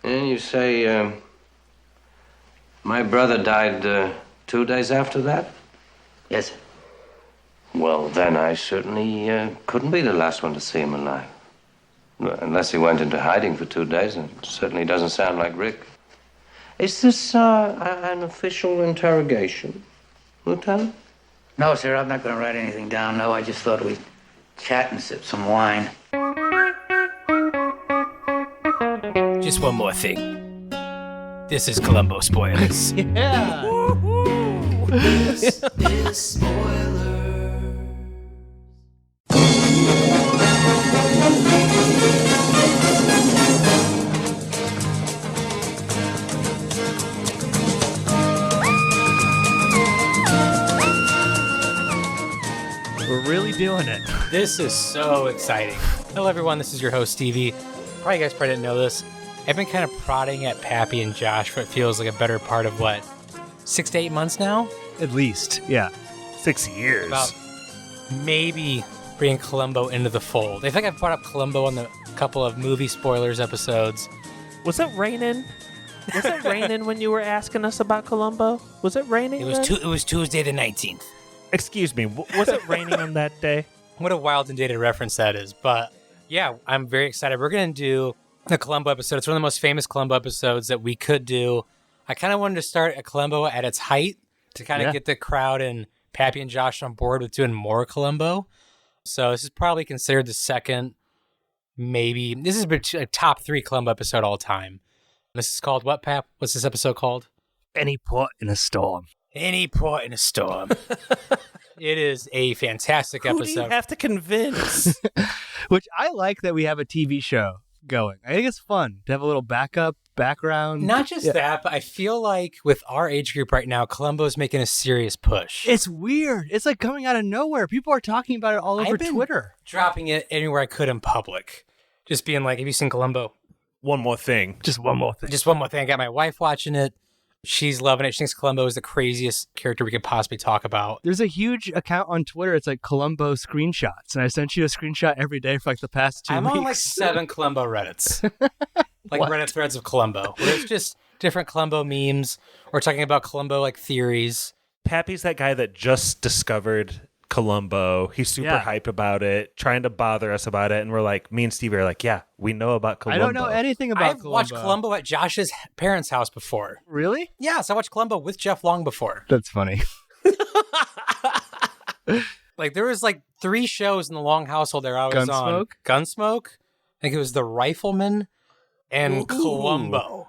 And you say, my brother died 2 days after that? Yes, sir. Well, then I certainly couldn't be the last one to see him alive. Well, unless he went into hiding for 2 days, and it certainly doesn't sound like Rick. Is this an official interrogation, Lieutenant? No, sir, I'm not going to write anything down. No, I just thought we'd chat and sip some wine. Just one more thing. This is Columbo spoilers. Yeah. This is spoiler. We're really doing it. This is so exciting. Hello, everyone. This is your host, Stevie. Probably you guys probably didn't know this. I've been kind of prodding at Pappy and Josh for it feels like a better part of, 6 to 8 months now? At least, yeah. 6 years. About maybe bringing Columbo into the fold. I think I've brought up Columbo on the couple of movie spoilers episodes. Was it raining? Was it raining when you were asking us about Columbo? Was it raining? It was Tuesday the 19th. Excuse me, was it raining on that day? What a wild and dated reference that is. But yeah, I'm very excited. We're going to do a Columbo episode. It's one of the most famous Columbo episodes that we could do. I kind of wanted to start a Columbo at its height to kind of get the crowd and Pappy and Josh on board with doing more Columbo. So this is probably considered the second, maybe. This is a top 3 Columbo episode all time. This is called what, Pap? What's this episode called? Any port in a storm. Any port in a storm. It is a fantastic Who episode. do you have to convince? Which I like that we have a TV show going. I think it's fun to have a little background. Not just that, but I feel like with our age group right now, Columbo's making a serious push. It's weird. It's like coming out of nowhere. People are talking about it all over I've been Twitter. dropping it anywhere I could in public. Just being like, have you seen Columbo? One more thing. Just one more thing. Just one more thing. I got my wife watching it. She's loving it. She thinks Columbo is the craziest character we could possibly talk about. There's a huge account on Twitter. It's like Columbo screenshots. And I sent you a screenshot every day for like the past 2 weeks. I'm on like 7 Columbo Reddits. Like What? Reddit threads of Columbo. Where it's just different Columbo memes. We're talking about Columbo like theories. Pappy's that guy that just discovered Columbo. He's super hype about it, trying to bother us about it. And we're like, me and Stevie are like, yeah, we know about Columbo. I don't know anything about I've Columbo. watched Columbo at Josh's parents' house before. Really? Yes, I watched Columbo with Jeff Long before. That's funny. Like there was like 3 shows in the Long household there I was on. Gunsmoke? I think it was The Rifleman and Columbo.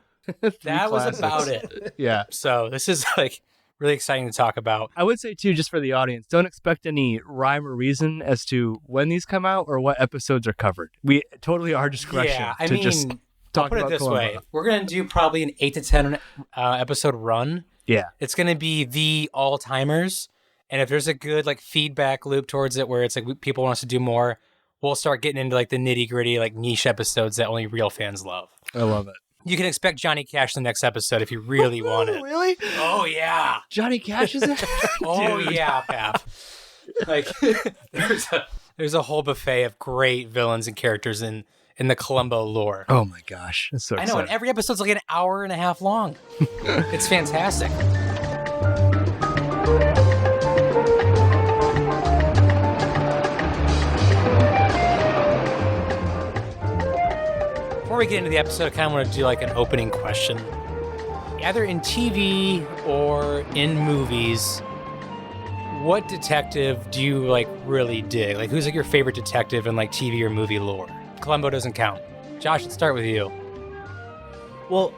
That was about it. Yeah. So this is like really exciting to talk about. I would say, too, just for the audience, don't expect any rhyme or reason as to when these come out or what episodes are covered. We totally are discretion Yeah, I to mean, just talk I'll put about it this Columbo. way. We're going to do probably an 8 to 10 episode run. Yeah. It's going to be the all-timers. And if there's a good like feedback loop towards it where it's like people want us to do more, we'll start getting into like the nitty-gritty like niche episodes that only real fans love. I love it. You can expect Johnny Cash in the next episode if you really want it. Really? Oh, yeah. Johnny Cash is it? Oh, yeah, Pap. Like, there's a whole buffet of great villains and characters in the Columbo lore. Oh, my gosh. That's so I know, exciting. and every episode's like an hour and a half long. It's fantastic. Before we get into the episode, I kind of want to do like an opening question. Either in TV or in movies, what detective do you like really dig? Like who's like your favorite detective in like TV or movie lore? Columbo doesn't count. Josh, let's start with you. Well,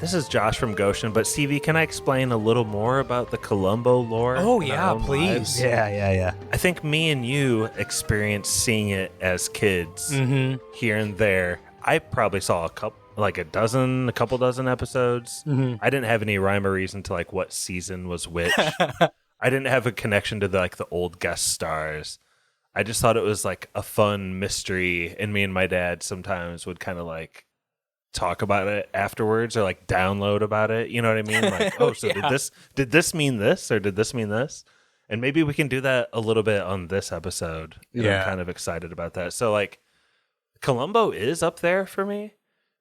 this is Josh from Goshen, but Stevie, can I explain a little more about the Columbo lore? Oh, in yeah, our own please. lives? Yeah. I think me and you experienced seeing it as kids here and there. I probably saw a couple dozen episodes. I didn't have any rhyme or reason to like what season was which. I didn't have a connection to the old guest stars. I just thought it was like a fun mystery, and me and my dad sometimes would kind of like talk about it afterwards or like download about it. You know what I mean? Like, oh, so did this mean this or did this mean this? And maybe we can do that a little bit on this episode. And I'm kind of excited about that. So like Columbo is up there for me,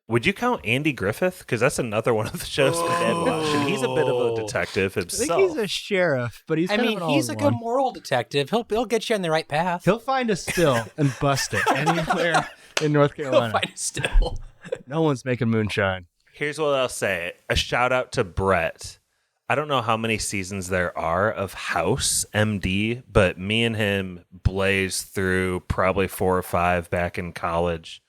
Would you count Andy Griffith? Because that's another one of the shows my dad watched, and he's a bit of a detective I himself. think he's a sheriff, but he's he's like a moral detective. He'll get you on the right path. He'll find a still and bust it anywhere in North Carolina. He'll find a still. No one's making moonshine. Here's what I'll say. A shout out to Brett. I don't know how many seasons there are of House MD, but me and him blazed through probably 4 or 5 back in college.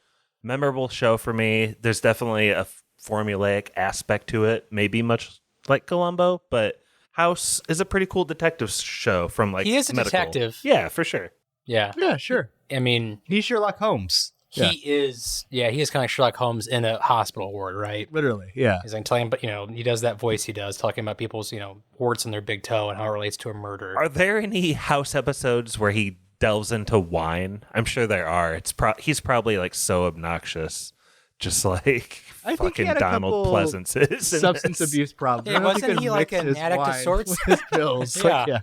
Memorable show for me. There's definitely a formulaic aspect to it, maybe much like Columbo, but House is a pretty cool detective show from like he is a medical. detective. Yeah, for sure. Yeah. Yeah, sure. I mean, He's Sherlock Holmes. he is kind of like Sherlock Holmes in a hospital ward, right? Literally, yeah. He's like telling, but he does that voice he does, talking about people's, warts in their big toe and how it relates to a murder. Are there any House episodes where he delves into wine? I'm sure there are. He's probably like so obnoxious, just like I think he fucking had a Donald couple Pleasance is. in substance this. abuse problems. Yeah, I don't think wasn't could he like mix an his addict of wine sorts? with his pills. Yeah.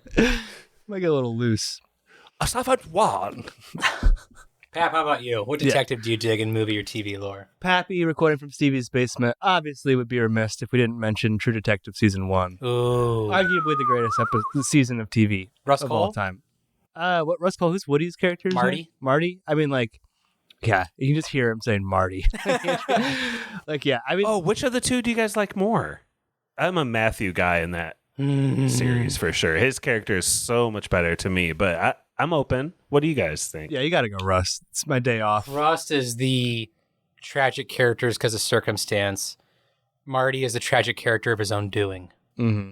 Might get a little loose. I suffered one. Pap, how about you? What detective do you dig in movie or TV lore? Pappy, recording from Stevie's basement, obviously would be remiss if we didn't mention True Detective Season 1. Ooh. Arguably the greatest season of TV Russ of Cole? all time. What Russ Cole? Who's Woody's character? Marty. Marty? I mean, like, yeah, you can just hear him saying Marty. Like, yeah, I mean... Oh, which of the two do you guys like more? I'm a Matthew guy in that series for sure. His character is so much better to me, but I'm open. What do you guys think? Yeah, you gotta go Russ. It's my day off. Rust is the tragic characters because of circumstance. Marty is the tragic character of his own doing. Mm-hmm.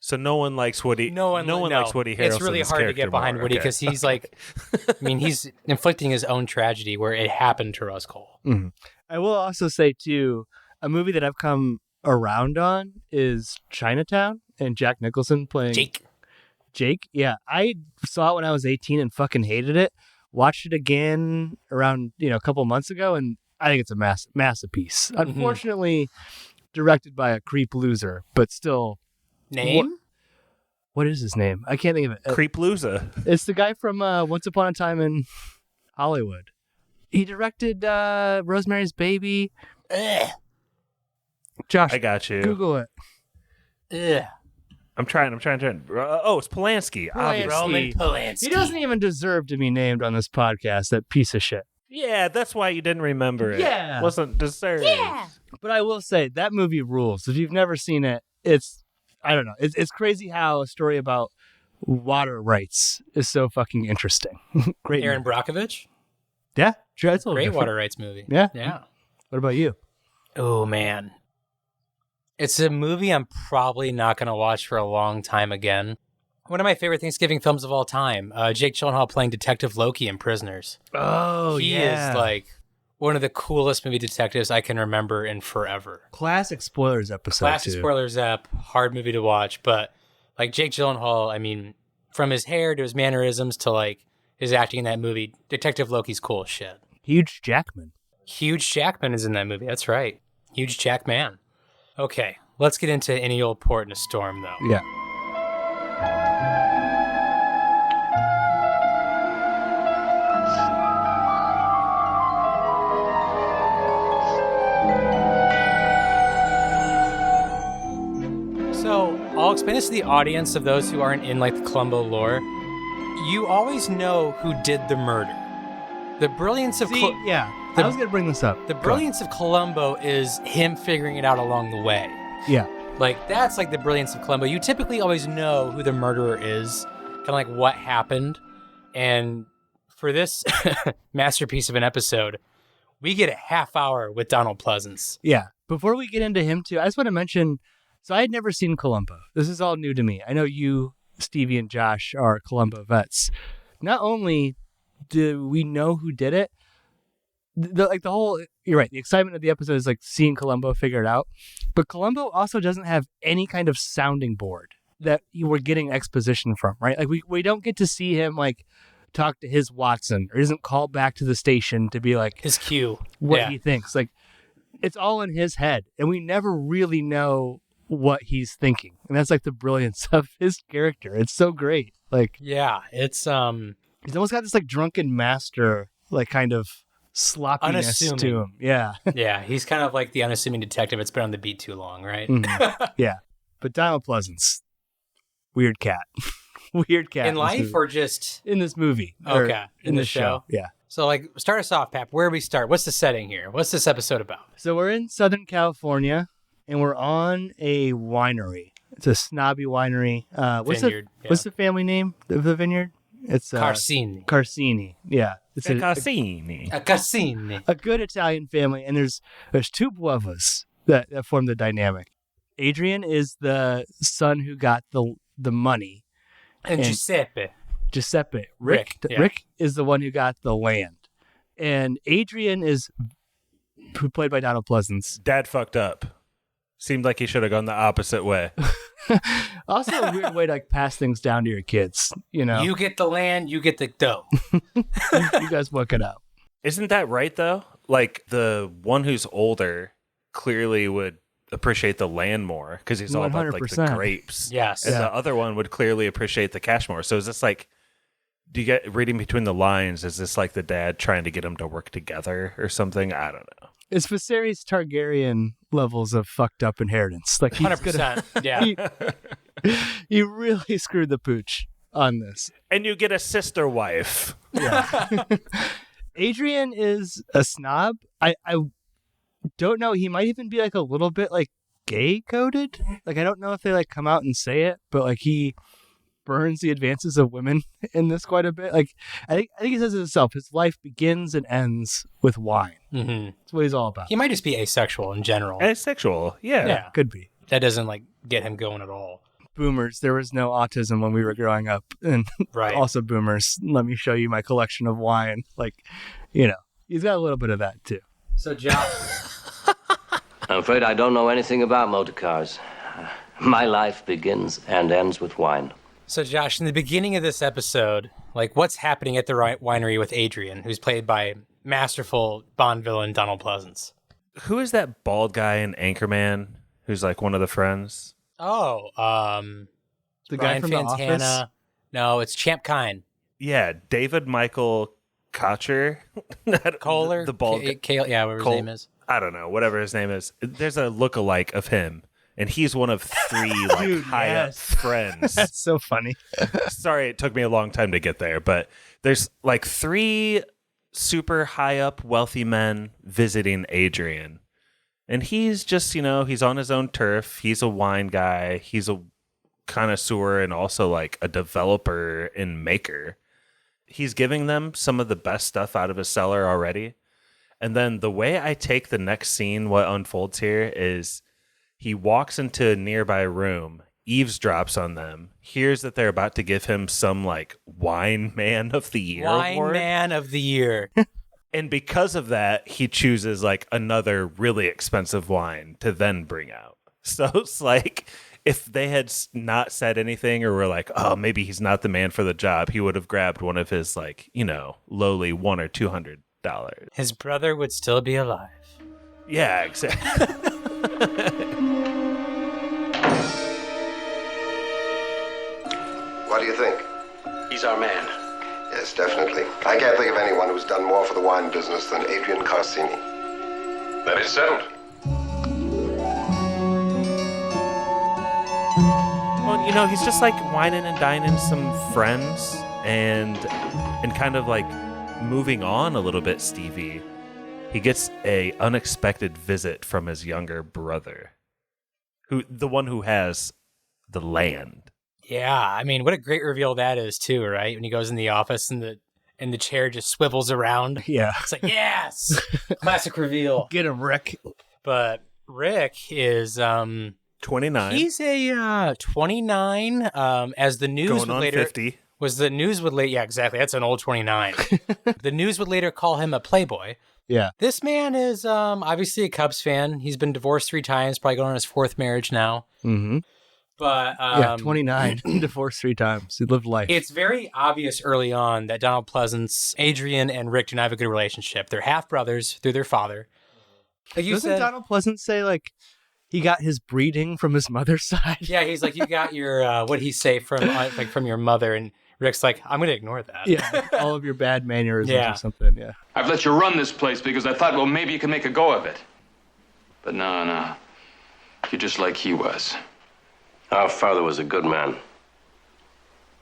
So no one likes Woody. No one likes Woody Harrelson's It's really hard to get behind more. Woody Okay. because he's like, he's inflicting his own tragedy where it happened to Russ Cole. Mm-hmm. I will also say, too, a movie that I've come around on is Chinatown and Jack Nicholson playing Jake. Yeah, I saw it when I was 18 and fucking hated it. Watched it again around, a couple months ago, and I think it's a masterpiece. Unfortunately, directed by a creep loser, but still... Name? What is his name? I can't think of it. Creepalooza. It's the guy from Once Upon a Time in Hollywood. He directed Rosemary's Baby. Ugh. Josh, I got you. Google it. Ugh. I'm trying. It's Polanski. Obviously. Roman Polanski. He doesn't even deserve to be named on this podcast, that piece of shit. Yeah, that's why you didn't remember it. Yeah. Wasn't deserved. Yeah. But I will say, that movie rules. If you've never seen it, I don't know. It's crazy how a story about water rights is so fucking interesting. Great. Aaron movie. Brockovich? Yeah, sure. It's a little Great different. water rights movie. Yeah. Yeah. What about you? Oh, man. It's a movie I'm probably not going to watch for a long time again. One of my favorite Thanksgiving films of all time, Jake Gyllenhaal playing Detective Loki in Prisoners. Oh, He is like one of the coolest movie detectives I can remember in forever. Classic spoilers episode. Classic too. spoilers app, hard movie to watch, but like Jake Gyllenhaal, from his hair to his mannerisms to like his acting in that movie, Detective Loki's cool as shit. Huge Jackman. Huge Jackman is in that movie. That's right. Huge Jackman. Okay, let's get into Any Old Port in a Storm, though. Yeah. So I'll explain this to the audience of those who aren't in like the Columbo lore. You always know who did the murder. The brilliance of I was gonna bring this up. the brilliance of Columbo is him figuring it out along the way. Yeah. Like that's like the brilliance of Columbo. You typically always know who the murderer is, kind of like what happened. And for this masterpiece of an episode, we get a half hour with Donald Pleasance. Yeah. Before we get into him too, I just want to mention. So I had never seen Columbo. This is all new to me. I know you, Stevie, and Josh are Columbo vets. Not only do we know who did it, you're right, the excitement of the episode is like seeing Columbo figure it out. But Columbo also doesn't have any kind of sounding board that you were getting exposition from, right? Like we don't get to see him like talk to his Watson, or isn't called back to the station to be like His cue. what he thinks. Like it's all in his head, and we never really know what he's thinking. And that's like the brilliance of his character. It's so great. Like Yeah, it's he's almost got this like drunken master like kind of sloppiness to Unassuming. him. Yeah. Yeah, he's kind of like the unassuming detective that's been on the beat too long, right? Yeah. But Donald Pleasance, weird cat. Weird cat. In life or just in this movie? Okay, Or in the show. Yeah. So, like, start us off, Pap. Where do we start? What's the setting here? What's this episode about? So we're in Southern California, and we're on a winery. It's a snobby winery. Vineyard. What's the family name of the vineyard? It's Carsini. Carsini. Yeah. It's Cassini. A Cassini. a good Italian family, and there's two Buevas that form the dynamic. Adrian is the son who got the money. And Giuseppe. Rick. Yeah. Rick is the one who got the land. And Adrian is played by Donald Pleasance. Dad fucked up. Seemed like he should have gone the opposite way. Also a weird way to like pass things down to your kids, you know. You get the land, you get the dough. You guys work it out. Isn't that right, though? Like, the one who's older clearly would appreciate the land more because he's all about, like, the 100%. grapes. Yes. And Yeah. the other one would clearly appreciate the cash more. So is this like, do you get, reading between the lines, is this like the dad trying to get them to work together or something? I don't know. It's Viserys Targaryen levels of fucked up inheritance. Like he's 100%. Yeah. he really screwed the pooch on this. And you get a sister wife. Adrian is a snob. I don't know. He might even be like a little bit like gay coded. Like I don't know if they like come out and say it, but like he burns the advances of women in this quite a bit. Like I think he says it himself. His life begins and ends with wine. Mm-hmm. That's what he's all about. He might just be asexual in general. Asexual. Yeah. Yeah. Could be. That doesn't, like, get him going at all. Boomers. There was no autism when we were growing up, and Right. also boomers. Let me show you my collection of wine. Like, you know, he's got a little bit of that too. So, Josh. I'm afraid I don't know anything about motor cars. My life begins and ends with wine. So, Josh, in the beginning of this episode, like, what's happening at the winery with Adrian, who's played by masterful Bond villain Donald Pleasance? Who is that bald guy in Anchorman who's like one of the friends? Oh, The guy Brian from Fantana. The Office. No, it's Champ Kine. Yeah, David Michael Kocher. Kohler? The bald guy. Yeah, whatever his Cole- name is. I don't know, whatever his name is. There's a lookalike of him, and he's one of three like Dude, high up yes. friends. That's so funny. Sorry, it took me a long time to get there, but there's like three super high up wealthy men visiting Adrian. And he's just, you know, he's on his own turf. He's a wine guy. He's a connoisseur and also like a developer and maker. He's giving them some of the best stuff out of his cellar already. And then the way I take the next scene, what unfolds here is he walks into a nearby room, eavesdrops on them, hears that they're about to give him some like wine man of the year Wine award. Man of the Year. And because of that, he chooses like another really expensive wine to then bring out. So it's like if they had not said anything or were like, oh, maybe he's not the man for the job, he would have grabbed one of his like, you know, lowly $100 or $200. His brother would still be alive. Yeah, exactly. What do you think? He's our man. Yes, definitely. I can't think of anyone who's done more for the wine business than Adrian Carsini. That is settled. Well, you know, he's just like whining and dining some friends and kind of like moving on a little bit, Stevie. He gets a unexpected visit from his younger brother, the one who has the land. Yeah, I mean, what a great reveal that is too, right? When he goes in the office and the chair just swivels around. Yeah. It's like, yes! Classic reveal. Get him, Rick. But Rick is 29. he's a 29 as the news going would on later 50. yeah, exactly. That's an old 29. The news would later call him a playboy. Yeah. This man is obviously a Cubs fan. He's been divorced 3 times, probably going on his 4th marriage now. Mm-hmm. But Yeah, 29. Divorced 3 times. He lived life. it's very obvious early on that Donald Pleasance, Adrian, and Rick do not have a good relationship. They're half brothers through their father. Like you Doesn't said, Donald Pleasance say, like, he got his breeding from his mother's side? yeah, he's like, you got your what he say from from your mother, and Rick's like, I'm going to ignore that. Yeah, all of your bad mannerisms Yeah. or something. Yeah. I've let you run this place because I thought, well, maybe you can make a go of it. But no. You're just like he was. Our father was a good man.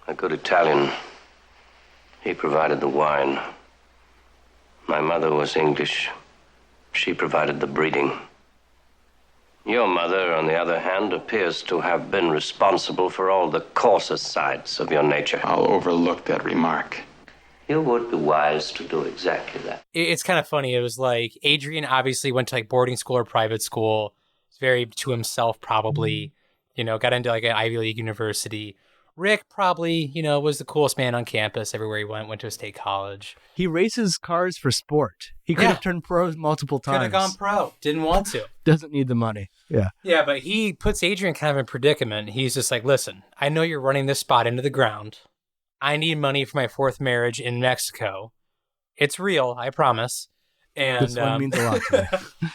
A good Italian. He provided the wine. My mother was English. She provided the breeding. Your mother, on the other hand, appears to have been responsible for all the coarser sides of your nature. I'll overlook that remark. You would be wise to do exactly that. It's kind of funny. It was like Adrian obviously went to like boarding school or private school. He's very to himself, probably, got into like an Ivy League university. Rick probably, was the coolest man on campus everywhere he went to a state college. He races cars for sport. He could have turned pro multiple times. Could have gone pro. Didn't want to. Doesn't need the money. Yeah. Yeah, but he puts Adrian kind of in a predicament. He's just like, listen, I know you're running this spot into the ground. I need money for my fourth marriage in Mexico. It's real, I promise. And this one means a lot to me.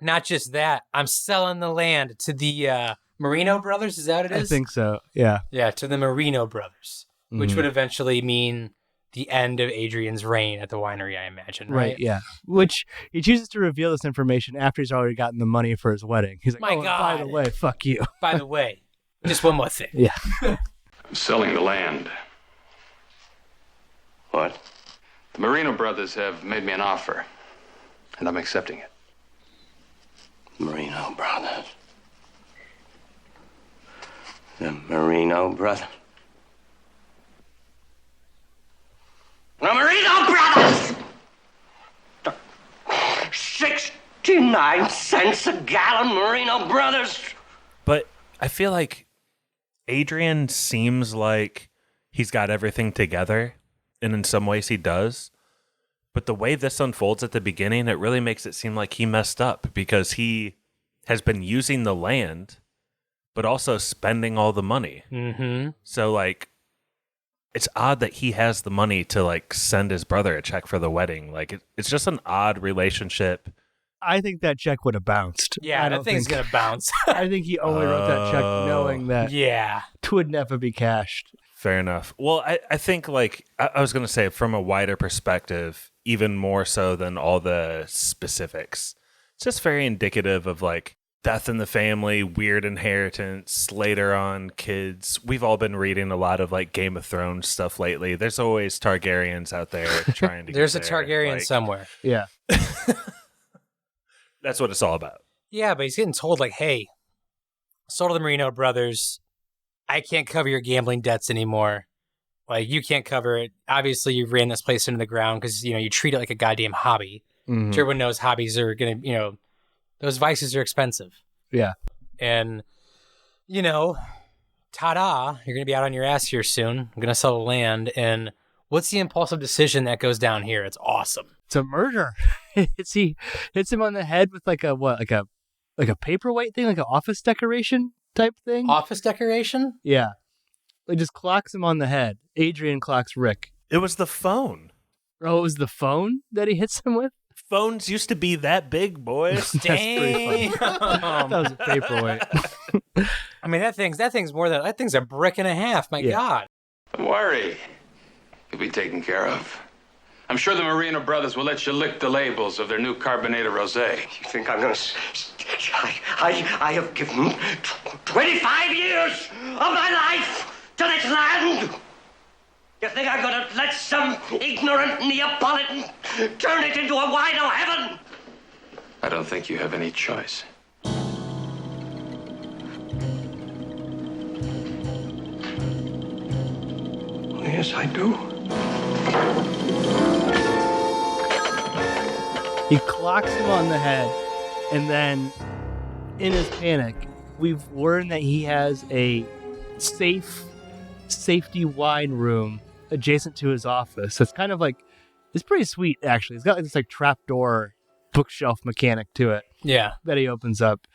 Not just that, I'm selling the land to the Marino brothers. Is that what it is? I think so. Yeah. Yeah, to the Marino brothers, which would eventually mean the end of Adrian's reign at the winery, I imagine. Right. Yeah. Which he chooses to reveal this information after he's already gotten the money for his wedding. He's like, My God. by the way, fuck you. By the way, just one more thing. Yeah. I'm selling the land. What? The Marino brothers have made me an offer, and I'm accepting it. Marino brothers. The Marino brothers. The Marino brothers! 69 cents a gallon, Marino brothers. But I feel like Adrian seems like he's got everything together, and in some ways he does. But the way this unfolds at the beginning, it really makes it seem like he messed up because he has been using the land, but also spending all the money. Mm-hmm. So, like, it's odd that he has the money to, like, send his brother a check for the wedding. Like, it's just an odd relationship. I think that check would have bounced. Yeah, that thing's going to bounce. I think he only wrote that check knowing that it would never be cashed. Fair enough. Well, I think, like, I was going to say, from a wider perspective, even more so than all the specifics, it's just very indicative of, like, death in the family, weird inheritance, later on kids. We've all been reading a lot of, like, Game of Thrones stuff lately. There's always Targaryens out there trying to There's get a there. Targaryen Like, somewhere. Yeah. That's what it's all about. Yeah, but he's getting told, like, hey, sold to the Marino brothers. I can't cover your gambling debts anymore. Like, you can't cover it. Obviously, you ran this place into the ground because, you treat it like a goddamn hobby. Mm-hmm. Everyone knows hobbies are going to, those vices are expensive. Yeah. And, ta-da, you're going to be out on your ass here soon. I'm going to sell the land. And what's the impulsive decision that goes down here? It's awesome. It's a murder. He hits him on the head with like a paperweight thing, like an office decoration type thing. Office decoration? Yeah. He just clocks him on the head. Adrian clocks Rick. It was the phone. Oh, it was the phone that he hits him with? Phones used to be that big, boys. Dang. That was a paperweight. I mean, that thing's that thing's a brick and a half. My God. Don't worry. You'll be taken care of. I'm sure the Marino brothers will let you lick the labels of their new carbonated rosé. You think I'm gonna... I have given 25 years of my life to this land! You think I'm gonna let some ignorant Neapolitan turn it into a wino heaven? I don't think you have any choice. Yes, I do. He clocks him on the head, and then, in his panic, we've learned that he has a safety wine room adjacent to his office. It's kind of like, it's pretty sweet, actually. It's got this like trapdoor bookshelf mechanic to it. Yeah. That he opens up.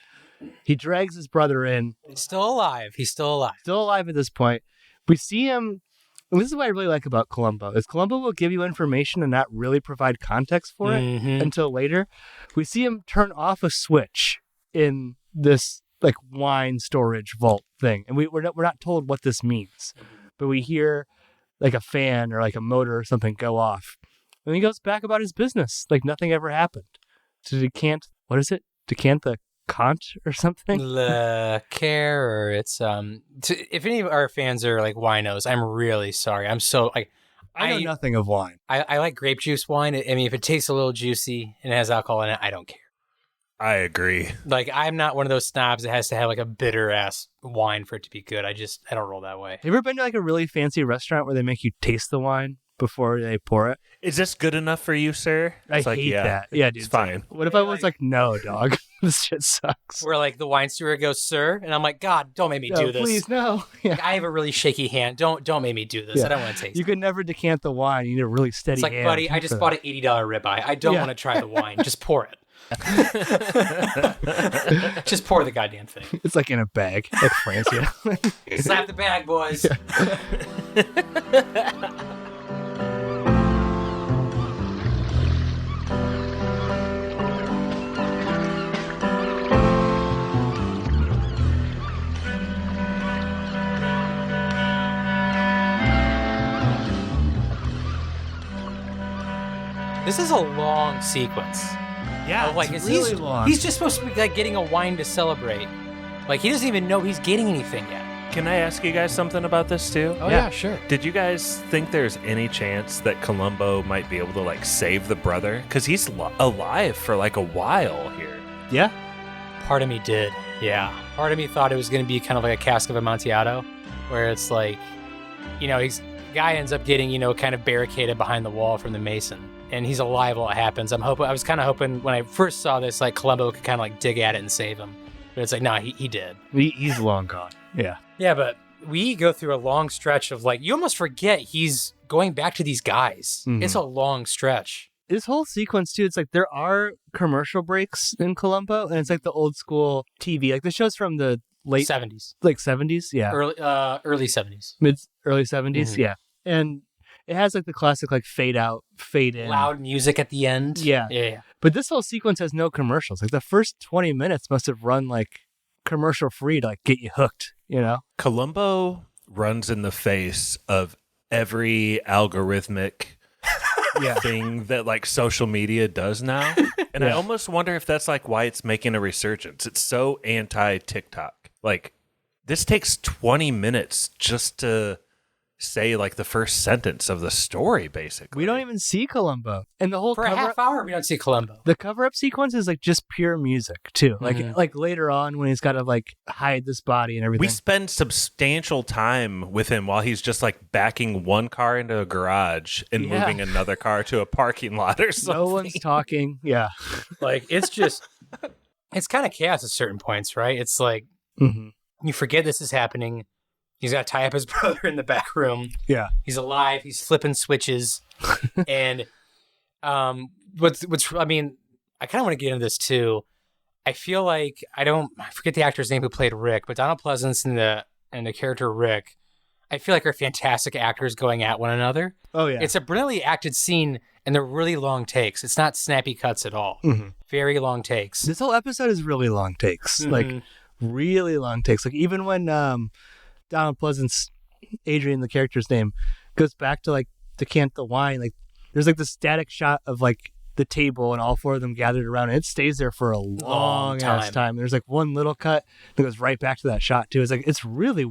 He drags his brother in. He's still alive. Still alive at this point. We see him. And this is what I really like about Columbo, is Columbo will give you information and not really provide context for it until later. We see him turn off a switch in this like wine storage vault thing, and we're not told what this means, but we hear like a fan or like a motor or something go off. And he goes back about his business like nothing ever happened. To decant, what is it? Decant the Kant or something? Le care, or it's if any of our fans are like winos, I'm really sorry. I'm so like I know nothing of wine. I like grape juice wine. I mean, if it tastes a little juicy and it has alcohol in it, I don't care. I agree. Like, I'm not one of those snobs that has to have like a bitter ass wine for it to be good. I don't roll that way. Have you ever been to like a really fancy restaurant where they make you taste the wine before they pour it? Is this good enough for you, sir? I hate that. Yeah, dude. It's fine. What if I was like, no, dog, this shit sucks. Where like the wine steward goes, sir, and I'm like, God, don't make me do this. Please, no. Yeah. Like, I have a really shaky hand. Don't make me do this. Yeah. I don't want to taste You it. could never decant the wine. You need a really steady It's like, hand. buddy, I just bought an $80 ribeye. I don't want to try the wine. Just pour it. Just pour the goddamn thing. It's like in a bag, like France, yeah. Slap the bag, boys. This is a long sequence. Yeah, Like, it's really long. He's just supposed to be like getting a wine to celebrate. Like, he doesn't even know he's getting anything yet. Can I ask you guys something about this too? Oh yeah, sure. Did you guys think there's any chance that Columbo might be able to like save the brother? Because he's alive for like a while here. Yeah. Part of me did. Yeah. Part of me thought it was going to be kind of like a cask of Amontillado, where it's like, guy ends up getting, kind of barricaded behind the wall from the mason. And he's alive while it happens. I was kind of hoping when I first saw this, like Columbo could kind of like dig at it and save him. But it's like, nah, he did. He's long gone. Yeah. Yeah, but we go through a long stretch of like, you almost forget he's going back to these guys. Mhm. It's a long stretch. This whole sequence too, it's like there are commercial breaks in Columbo, and it's like the old school TV. Like the show's from the late 70s. like 70s, yeah. Early 70s. Early 70s, Mhm. yeah. And it has like the classic like fade out, fade in. Loud music at the end. Yeah. Yeah. But this whole sequence has no commercials. Like the first 20 minutes must have run like commercial free to like get you hooked, Columbo runs in the face of every algorithmic thing that like social media does now. And I almost wonder if that's like why it's making a resurgence. It's so anti-TikTok. Like this takes 20 minutes just to say like the first sentence of the story, basically. We don't even see Columbo. And the whole For a half hour, we don't see Columbo. The cover-up sequence is like just pure music too. Like later on when he's got to like hide this body and everything. We spend substantial time with him while he's just like backing one car into a garage and moving another car to a parking lot or something. No one's talking. Yeah. Like, it's just, it's kind of chaos at certain points, right? It's like, you forget this is happening. He's got to tie up his brother in the back room. Yeah. He's alive. He's flipping switches. And I mean, I kind of want to get into this too. I feel like I forget the actor's name who played Rick, but Donald Pleasance and the character Rick, I feel like are fantastic actors going at one another. Oh yeah. It's a brilliantly acted scene and they're really long takes. It's not snappy cuts at all. Very long takes. This whole episode is really long takes. Like really long takes. Like even when Donald Pleasance, Adrian, the character's name, goes back to like decant the wine. Like there's like the static shot of like the table and all four of them gathered around. And it stays there for a long ass time. There's like one little cut that goes right back to that shot too. It's like it's really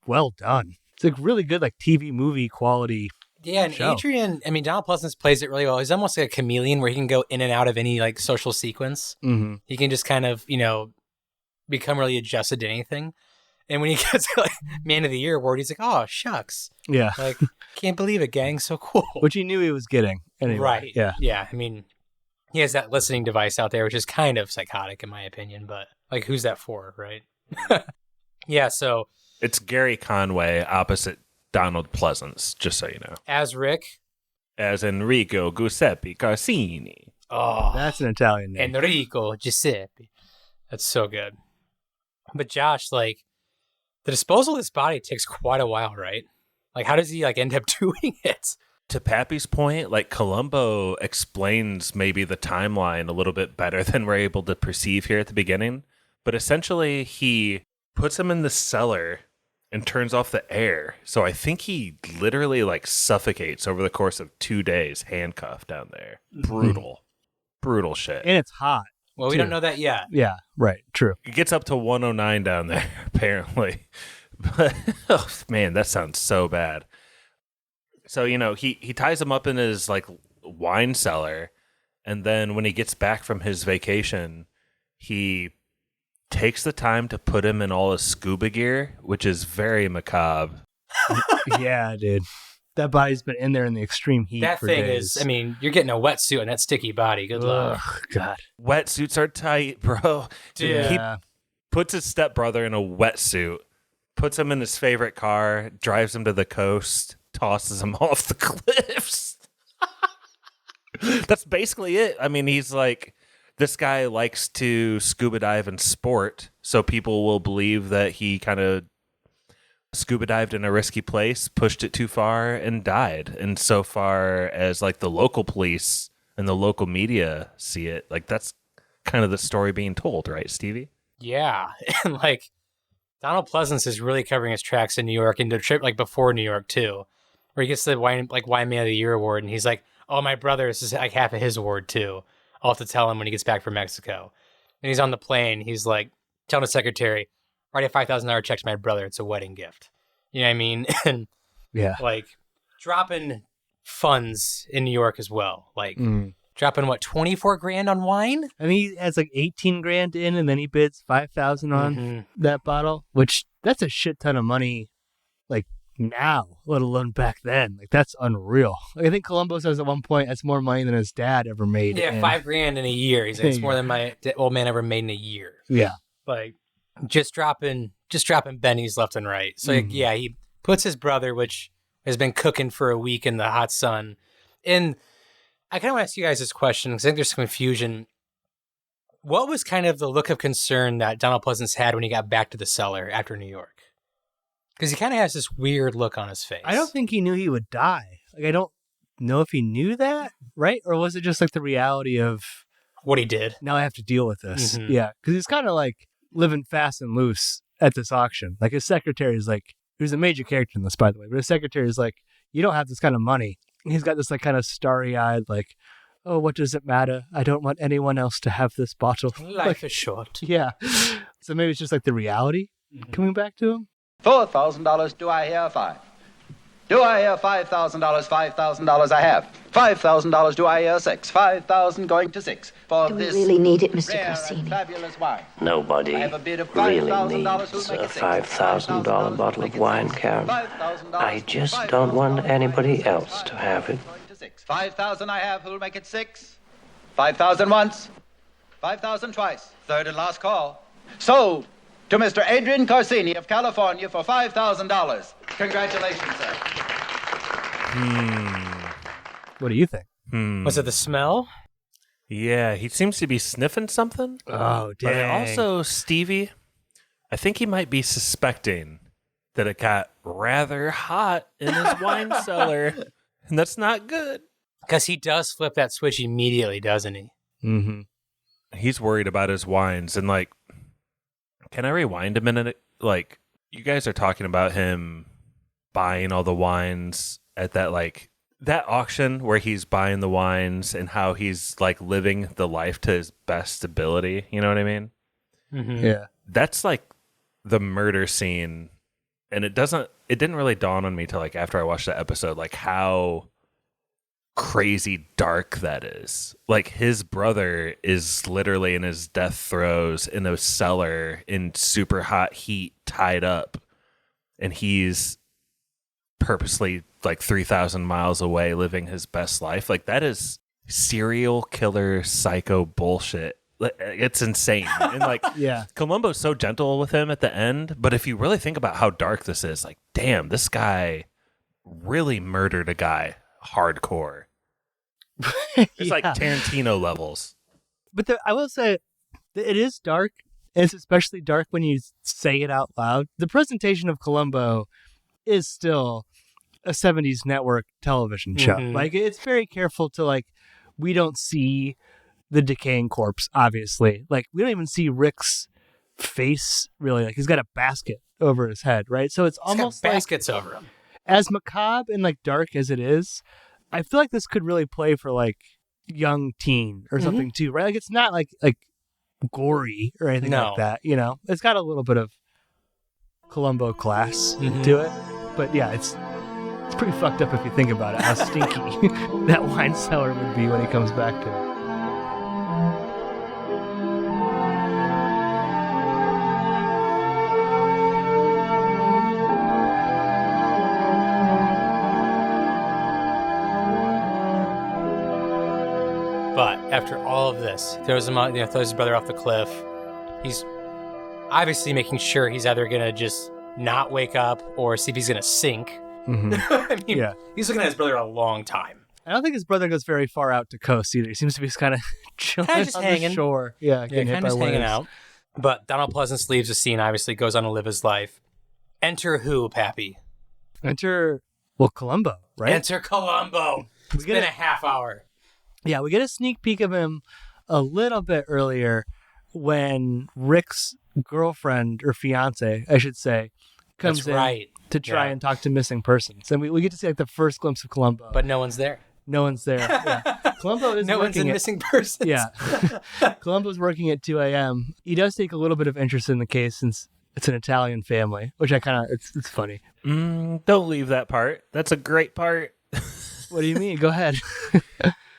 well done. It's like really good like TV movie quality. Yeah, and show. Adrian, I mean, Donald Pleasance plays it really well. He's almost like a chameleon where he can go in and out of any like social sequence. He can just kind of become really adjusted to anything. And when he gets like Man of the Year award, he's like, "Oh shucks, yeah, like can't believe it, gang, so cool." Which he knew he was getting, anyway. Right? Yeah. I mean, he has that listening device out there, which is kind of psychotic in my opinion. But like, who's that for, right? Yeah. So it's Gary Conway opposite Donald Pleasance, just so you know. As Rick, as Enrico Giuseppe Carsini. Oh, that's an Italian name. Enrico Giuseppe. That's so good. But Josh, like, the disposal of this body takes quite a while, right? Like, how does he like end up doing it? To Pappy's point, like Columbo explains maybe the timeline a little bit better than we're able to perceive here at the beginning. But essentially, he puts him in the cellar and turns off the air. So I think he literally like suffocates over the course of 2 days, handcuffed down there. Brutal. Brutal shit. And it's hot. Well, we don't know that yet. Yeah, right. True. It gets up to 109 down there, apparently. But, oh, man, that sounds so bad. So, you know, he ties him up in his, like, wine cellar, and then when he gets back from his vacation, he takes the time to put him in all his scuba gear, which is very macabre. Yeah, dude. That body's been in there in the extreme heat That for thing days. is, I mean, you're getting a wetsuit on that sticky body. Good luck. Ugh, God. Wetsuits are tight, bro. Dude. He Yeah. puts his stepbrother in a wetsuit, puts him in his favorite car, drives him to the coast, tosses him off the cliffs. That's basically it. I mean, he's like, this guy likes to scuba dive and sport, so people will believe that he kind of scuba dived in a risky place, pushed it too far, and died. And so far as like the local police and the local media see it, like that's kind of the story being told, right, Stevie? Yeah. And like Donald Pleasance is really covering his tracks in New York and the trip like before New York too, where he gets the wine man of the year award and he's like, oh, my brother, this is like half of his award too. I'll have to tell him when he gets back from Mexico. And he's on the plane. He's like telling the secretary, write a $5,000 check to my brother. It's a wedding gift. You know what I mean? And Yeah. like dropping funds in New York as well. Like dropping what, 24 grand on wine? I mean, he has like 18 grand in, and then he bids 5,000 on that bottle, which that's a shit ton of money. Like now, let alone back then. Like that's unreal. Like, I think Columbo says at one point that's more money than his dad ever made. Yeah, in- 5 grand in a year. He's like, it's more than my old man ever made in a year. Yeah. Like just dropping bennies left and right. So like, yeah, he puts his brother, which has been cooking for a week in the hot sun. And I kind of want to ask you guys this question because I think there's some confusion. What was kind of the look of concern that Donald Pleasance had when he got back to the cellar after New York? Because he kind of has this weird look on his face. I don't think he knew he would die. Like, I don't know if he knew that, right? Or was it just like the reality of what he did? Now I have to deal with this. Mhm. Yeah. Because he's kind of like living fast and loose at this auction. Like his secretary is like, who's a major character in this, by the way, but his secretary is like, you don't have this kind of money. And he's got this like kind of starry-eyed, like, oh, what does it matter? I don't want anyone else to have this bottle. Life is short. Yeah. So maybe it's just like the reality coming back to him. $4,000, do I hear 5? Do I hear $5,000? $5,000 I have. $5,000, do I hear 6? 5,000 going to 6. For Do we this really need it, Mr. rare and Corsini? fabulous wine. Nobody I have a bid of really $5,000 needs who'll a make it 6. $5,000 bottle of wine, Karen. I just don't want anybody else to have it. 5,000 I have, who'll make it 6? 5,000 once. 5,000 twice. Third and last call. Sold to Mr. Adrian Corsini of California for $5,000. Congratulations, sir. What do you think? Was it the smell? Yeah, he seems to be sniffing something. Oh, But dang. also, Stevie, I think he might be suspecting that it got rather hot in his wine cellar, and that's not good. Because he does flip that switch immediately, doesn't he? Mm-hmm. He's worried about his wines, and like, can I rewind a minute? Like, you guys are talking about him buying all the wines at that auction where he's buying the wines and how he's like living the life to his best ability. You know what I mean? Mm-hmm. Yeah. That's like the murder scene. And it didn't really dawn on me till like after I watched that episode, like how crazy dark that is. Like his brother is literally in his death throes in a cellar in super hot heat, tied up, and he's purposely like 3,000 miles away living his best life. Like that is serial killer psycho bullshit. It's insane. And like, Yeah. Columbo's so gentle with him at the end, but if you really think about how dark this is, like, damn, this guy really murdered a guy hardcore. It's like Yeah. Tarantino levels. But I will say that it is dark, and it's especially dark when you say it out loud. The presentation of Columbo is still a 70s network television show. Mhm. Like, it's very careful to, like, we don't see the decaying corpse, obviously. Like, we don't even see Rick's face really. Like he's got a basket over his head, right? So it's almost got baskets over him. As macabre and like dark as it is, I feel like this could really play for like young teen or something too, right? Like it's not like gory or anything like that, you know? It's got a little bit of Columbo class to it. But yeah, it's pretty fucked up if you think about it, how stinky that wine cellar would be when he comes back to it. But after all of this, throws his brother off the cliff. He's obviously making sure he's either going to just not wake up or see if he's going to sink. I mean, he's looking at his brother a long time. I don't think his brother goes very far out to coast either. He seems to be kind of chilling on the shore. Yeah, kind of just hanging out. But Donald Pleasance leaves the scene, obviously goes on to live his life. Enter who, Pappy? Enter, Columbo, right? Enter Columbo. It's been a half hour. Yeah, we get a sneak peek of him a little bit earlier when Rick's girlfriend, or fiance, I should say, comes in to try and talk to missing persons. And we get to see like the first glimpse of Columbo. But no one's there. No one's there. Yeah. Columbo is no one's in missing persons. Yeah. Columbo's working at 2 a.m. He does take a little bit of interest in the case since it's an Italian family, which I kind of, it's funny. Don't leave that part. That's a great part. What do you mean? Go ahead.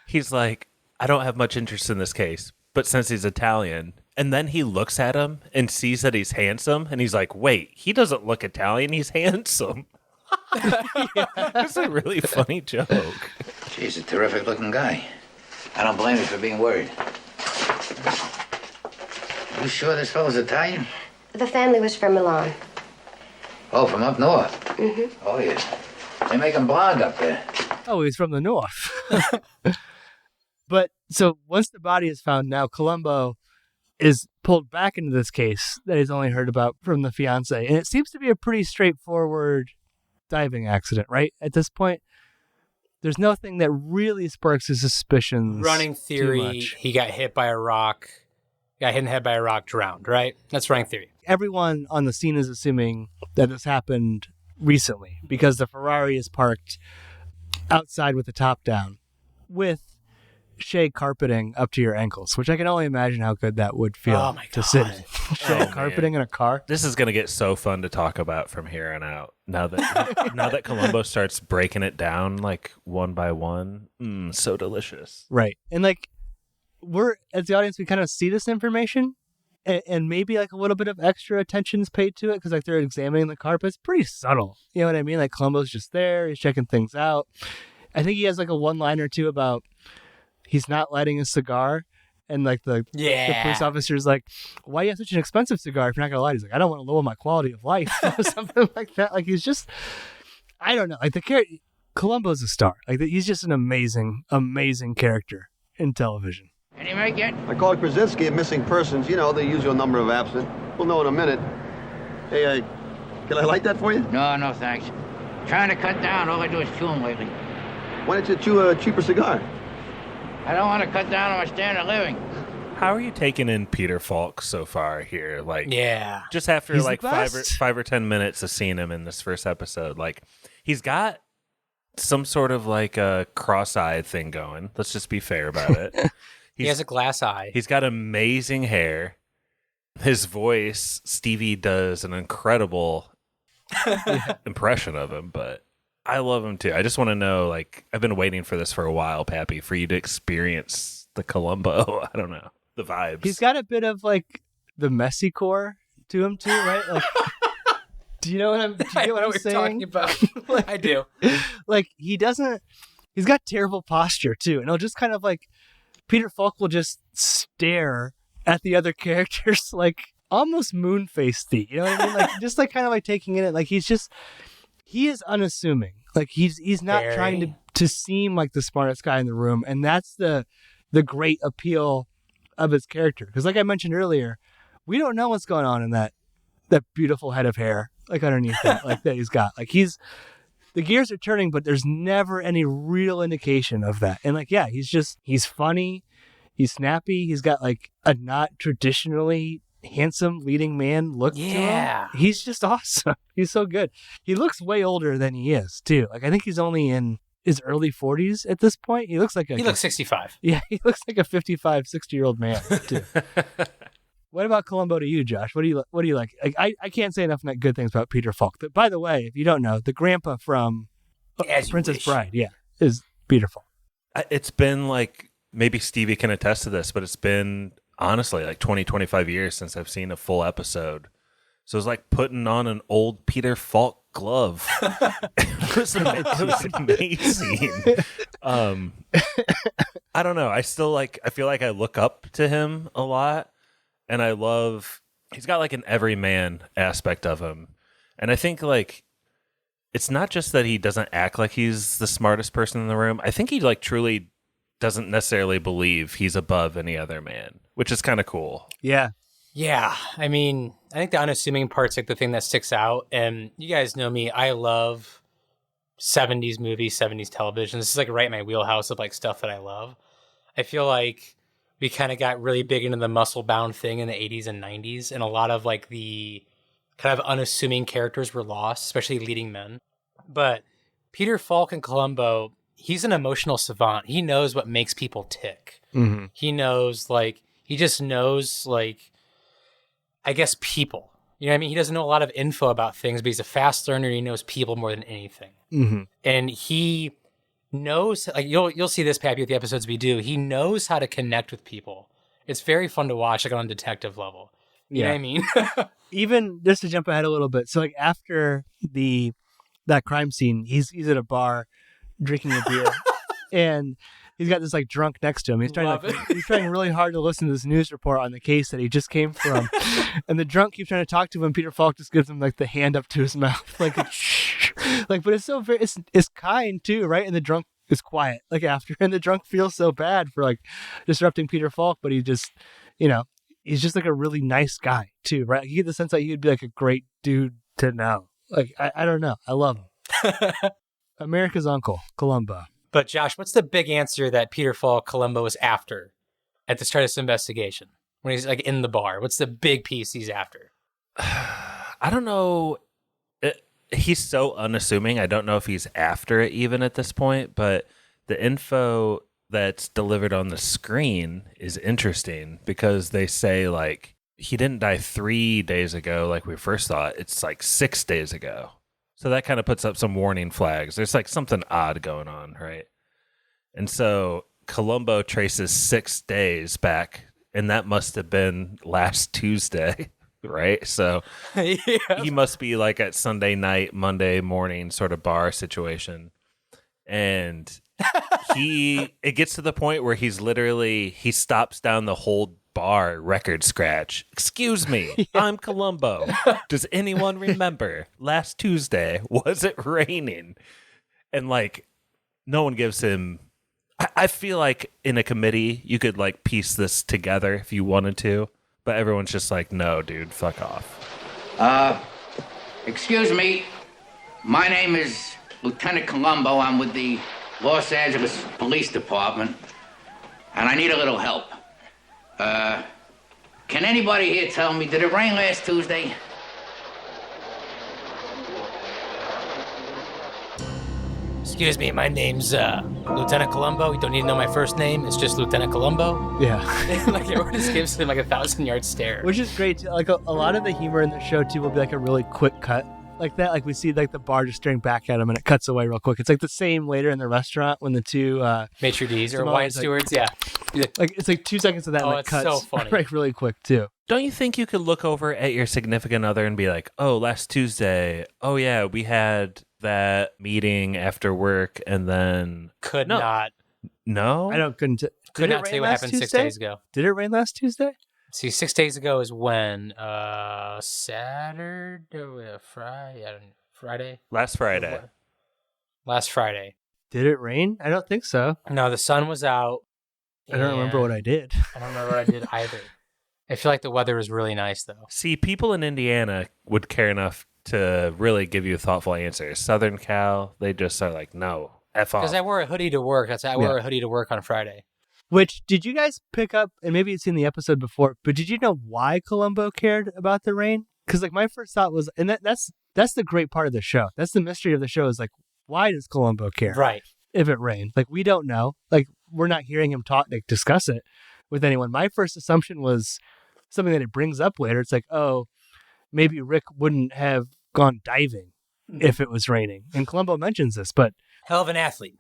He's like, I don't have much interest in this case, but since he's Italian, and then he looks at him and sees that he's handsome, and he's like, wait, he doesn't look Italian, he's handsome. That's a really funny joke. He's a terrific looking guy. I don't blame you for being worried. You sure this fellow's Italian? The family was from Milan. Oh, from up north? Mm-hmm. Oh, yeah. They make them blonde up there. Oh, he's from the north. But so once the body is found now, Columbo is pulled back into this case that he's only heard about from the fiance. And it seems to be a pretty straightforward diving accident, right? At this point, there's nothing that really sparks his suspicions. Running theory, he got hit by a rock, got hit in the head by a rock, drowned, right? That's running theory. Everyone on the scene is assuming that this happened recently because the Ferrari is parked outside with the top down with shag carpeting up to your ankles, which I can only imagine how good that would feel to sit in. Shag carpeting in a car. This is going to get so fun to talk about from here on out. Now that Columbo starts breaking it down like one by one, so delicious. Right. And like we're, as the audience, we kind of see this information and maybe like a little bit of extra attention's paid to it because like they're examining the car, but it's pretty subtle. You know what I mean? Like Columbo's just there, he's checking things out. I think he has like a one-liner or two about he's not lighting a cigar, and like the police officer's like, why do you have such an expensive cigar if you're not gonna light? He's like, I don't want to lower my quality of life or something like that. Like he's just, I don't know, like Columbo's a star. Like he's just an amazing character in television. Any make it? I called Krasinski at Missing Persons. You know, the usual number of absent. We'll know in a minute. Hey, can I light that for you? No, thanks. Trying to cut down. All I do is chew them lately. Why don't you chew a cheaper cigar? I don't want to cut down on my standard of living. How are you taking in Peter Falk so far here? Like, just after he's like 5 or 10 minutes of seeing him in this first episode, like he's got some sort of like a cross-eyed thing going. Let's just be fair about it. He has a glass eye. He's got amazing hair. His voice, Stevie does an incredible impression of him, but I love him too. I just want to know, like, I've been waiting for this for a while, Pappy, for you to experience the Columbo. I don't know, the vibes. He's got a bit of like the messy core to him too, right? Like, do you know what I'm saying? You're talking about. Like, I do. Like he's got terrible posture too, and he'll just kind of like, Peter Falk will just stare at the other characters like almost moon-faced-y, you know what I mean? Like just like kind of like taking in it. Like he is unassuming. Like he's not trying to seem like the smartest guy in the room, and that's the great appeal of his character. Because like I mentioned earlier, we don't know what's going on in that beautiful head of hair like underneath that, like that he's got. Like the gears are turning, but there's never any real indication of that. And like, yeah, he's funny, he's snappy, he's got like a not traditionally handsome leading man look to him. He's just awesome. He's so good. He looks way older than he is, too. Like, I think he's only in his early 40s at this point. He looks 65. Yeah, he looks like a 55, 60-year-old man, too. What about Columbo to you, Josh? What do you like? I can't say enough good things about Peter Falk. But by the way, if you don't know, the grandpa from Princess Bride, is Peter Falk. It's been like, maybe Stevie can attest to this, but it's been honestly like 20, 25 years since I've seen a full episode. So it's like putting on an old Peter Falk glove. It was amazing. I don't know. I feel like I look up to him a lot. And I love, he's got like an everyman aspect of him. And I think like, it's not just that he doesn't act like he's the smartest person in the room. I think he like truly doesn't necessarily believe he's above any other man, which is kind of cool. Yeah. Yeah. I mean, I think the unassuming part's like the thing that sticks out. And you guys know me, I love 70s movies, 70s television. This is like right in my wheelhouse of like stuff that I love. I feel like we kind of got really big into the muscle-bound thing in the 80s and 90s, and a lot of like the kind of unassuming characters were lost, especially leading men. But Peter Falk in Columbo, he's an emotional savant. He knows what makes people tick. Mm-hmm. He knows, like, he just knows, like, I guess people. You know what I mean? He doesn't know a lot of info about things, but he's a fast learner. He knows people more than anything. Mm-hmm. And he knows, like, you'll see this, Pappy, with the episodes we do. He knows how to connect with people. It's very fun to watch, like on a detective level. You know what I mean? Even just to jump ahead a little bit. So like after that crime scene, he's at a bar drinking a beer and he's got this like drunk next to him. He's trying really hard to listen to this news report on the case that he just came from. And the drunk keeps trying to talk to him. Peter Falk just gives him like the hand up to his mouth. Like but it's so very, it's kind too, right? And the drunk is quiet like after, and the drunk feels so bad for like disrupting Peter Falk, but he just, he's just like a really nice guy too, right? You get the sense that he'd be like a great dude to know. Like, I don't know. I love him. America's Uncle, Columbo. But Josh, what's the big answer that Peter Falk Columbo is after at the start of this investigation? When he's like in the bar, what's the big piece he's after? I don't know. He's so unassuming. I don't know if he's after it even at this point, but the info that's delivered on the screen is interesting because they say like he didn't die 3 days ago like we first thought. It's like 6 days ago. So that kind of puts up some warning flags. There's like something odd going on, right? And so Columbo traces 6 days back, and that must have been last Tuesday, right? So he must be like at Sunday night, Monday morning sort of bar situation. And it gets to the point where he stops down the whole bar record scratch. Excuse me, I'm Columbo. Does anyone remember last Tuesday, was it raining? And like, no one gives him, I feel like in a committee, you could like piece this together if you wanted to, but everyone's just like, no, dude, fuck off. Excuse me. My name is Lieutenant Columbo. I'm with the Los Angeles Police Department, and I need a little help. Can anybody here tell me, did it rain last Tuesday? Excuse me, my name's Lieutenant Columbo. You don't need to know my first name. It's just Lieutenant Columbo. Yeah. Like, everyone just gives him like a 1,000-yard stare. Which is great. Like a lot of the humor in the show too will be like a really quick cut like that. Like we see like the bar just staring back at him and it cuts away real quick. It's like the same later in the restaurant when the two maitre d's or wine stewards, yeah. Like it's like 2 seconds of that and it it's cuts so funny. like really quick too. Don't you think you could look over at your significant other and be like, oh, last Tuesday, oh yeah, we had that meeting after work and then... Could not. No? Could not tell you what happened 6 days ago. Did it rain last Tuesday? See, 6 days ago is when? Saturday? Friday? I don't know. Friday? Last Friday. Last Friday. Did it rain? I don't think so. No, the sun was out. I don't remember what I did. I don't remember what I did either. I feel like the weather was really nice, though. See, people in Indiana would care enough to really give you thoughtful answers. Southern Cal, they just are like, no, F off. Because I wore a hoodie to work. I wore a hoodie to work on Friday. Which, did you guys pick up, and maybe you've seen the episode before, but did you know why Columbo cared about the rain? Because like my first thought was, and that's the great part of the show. That's the mystery of the show is like, why does Columbo care? Right. If it rained? Like, we don't know. Like, we're not hearing him discuss it with anyone. My first assumption was something that it brings up later. It's like, oh, maybe Rick wouldn't have gone diving if it was raining. And Columbo mentions this, but... Hell of an athlete.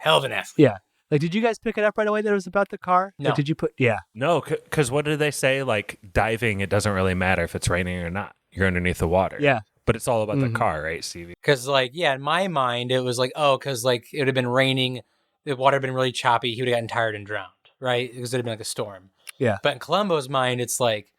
Yeah. Like, did you guys pick it up right away that it was about the car? No. Like, did you put... Yeah. No, because what did they say? Like, diving, it doesn't really matter if it's raining or not. You're underneath the water. Yeah. But it's all about the car, right, Stevie? Because, like, yeah, in my mind, it was like, oh, because, like, it would have been raining, the water had been really choppy, he would have gotten tired and drowned, right? Because it would have been like a storm. Yeah. But in Columbo's mind, it's like,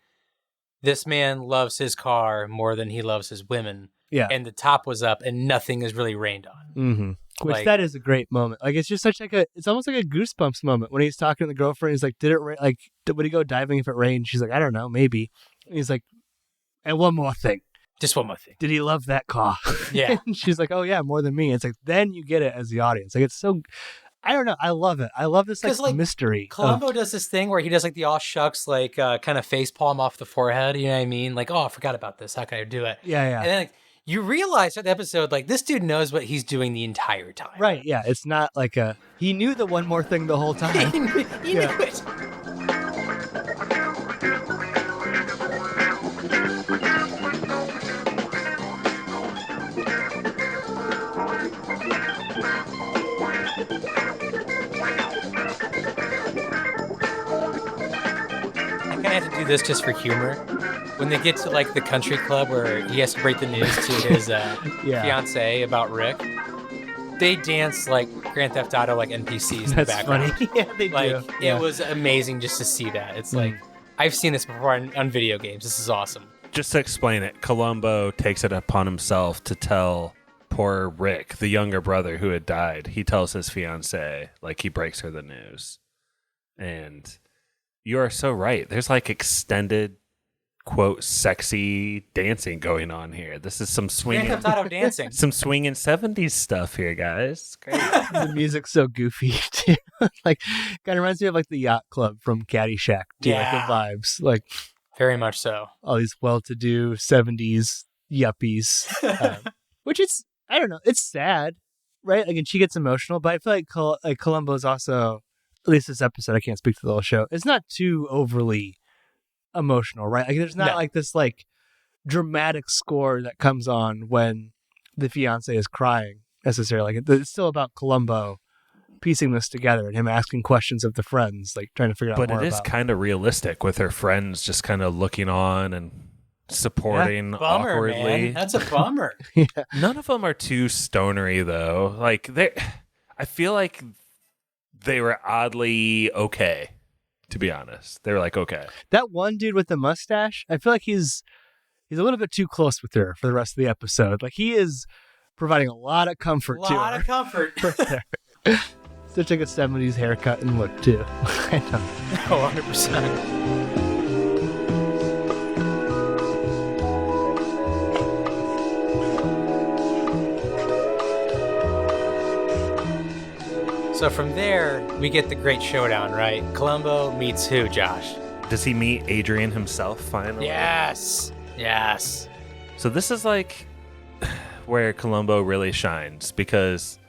this man loves his car more than he loves his women. Yeah. And the top was up and nothing is really rained on. Mm-hmm. Which Like- that is a great moment. Like, it's just such like it's almost like a Goosebumps moment when he's talking to the girlfriend. He's like, did it rain? Like, would he go diving if it rained? She's like, I don't know, maybe. And he's like, and one more thing. Just one more thing. Did he love that car? Yeah. And she's like, oh yeah, more than me. It's like, then you get it as the audience. Like, it's so, I don't know. I love it. I love this like mystery. Columbo does this thing where he does like the all shucks, like kind of face palm off the forehead. You know what I mean? Like, oh, I forgot about this. How can I do it? Yeah, yeah. And then like, you realize at the episode, like, this dude knows what he's doing the entire time. Right, yeah. It's not like he knew the one more thing the whole time. he knew it. I kind of have to do this just for humor. When they get to like the country club where he has to break the news to his fiance about Rick, they dance like Grand Theft Auto like NPCs in the That's background. funny. Yeah, they like, do. Yeah. It was amazing just to see that. It's like, I've seen this before on video games. This is awesome. Just to explain it, Columbo takes it upon himself to tell poor Rick, the younger brother who had died, he tells his fiance, like he breaks her the news. And you are so right. There's like extended, quote, sexy dancing going on here. This is some swinging. Grand Theft Auto dancing. Some swinging 70s stuff here, guys. It's great. The music's so goofy too. Like, kind of reminds me of like the Yacht Club from Caddyshack too. Yeah. Like the vibes, like very much so. All these well-to-do 70s yuppies, which it's, I don't know, it's sad, right? Like, and she gets emotional, but I feel like Columbo's also, at least this episode, I can't speak to the whole show, it's not too overly emotional, right? Like, there's not like this like dramatic score that comes on when the fiance is crying necessarily. Like, it's still about Columbo piecing this together and him asking questions of the friends, like trying to figure out more But it is about. kind of realistic with her friends just kind of looking on and supporting Bummer, awkwardly. man. That's a bummer. Yeah. None of them are too stonery though. Like I feel like they were oddly okay. To be honest, they were like okay. That one dude with the mustache, I feel like he's a little bit too close with her for the rest of the episode. Like, he is providing a lot of comfort to her. A lot of comfort. Right there. Such like a 70s haircut and look too. I know. Oh, 100%. So from there, we get the great showdown, right? Columbo meets who, Josh? Does he meet Adrian himself finally? Yes. Yes. So this is like where Columbo really shines because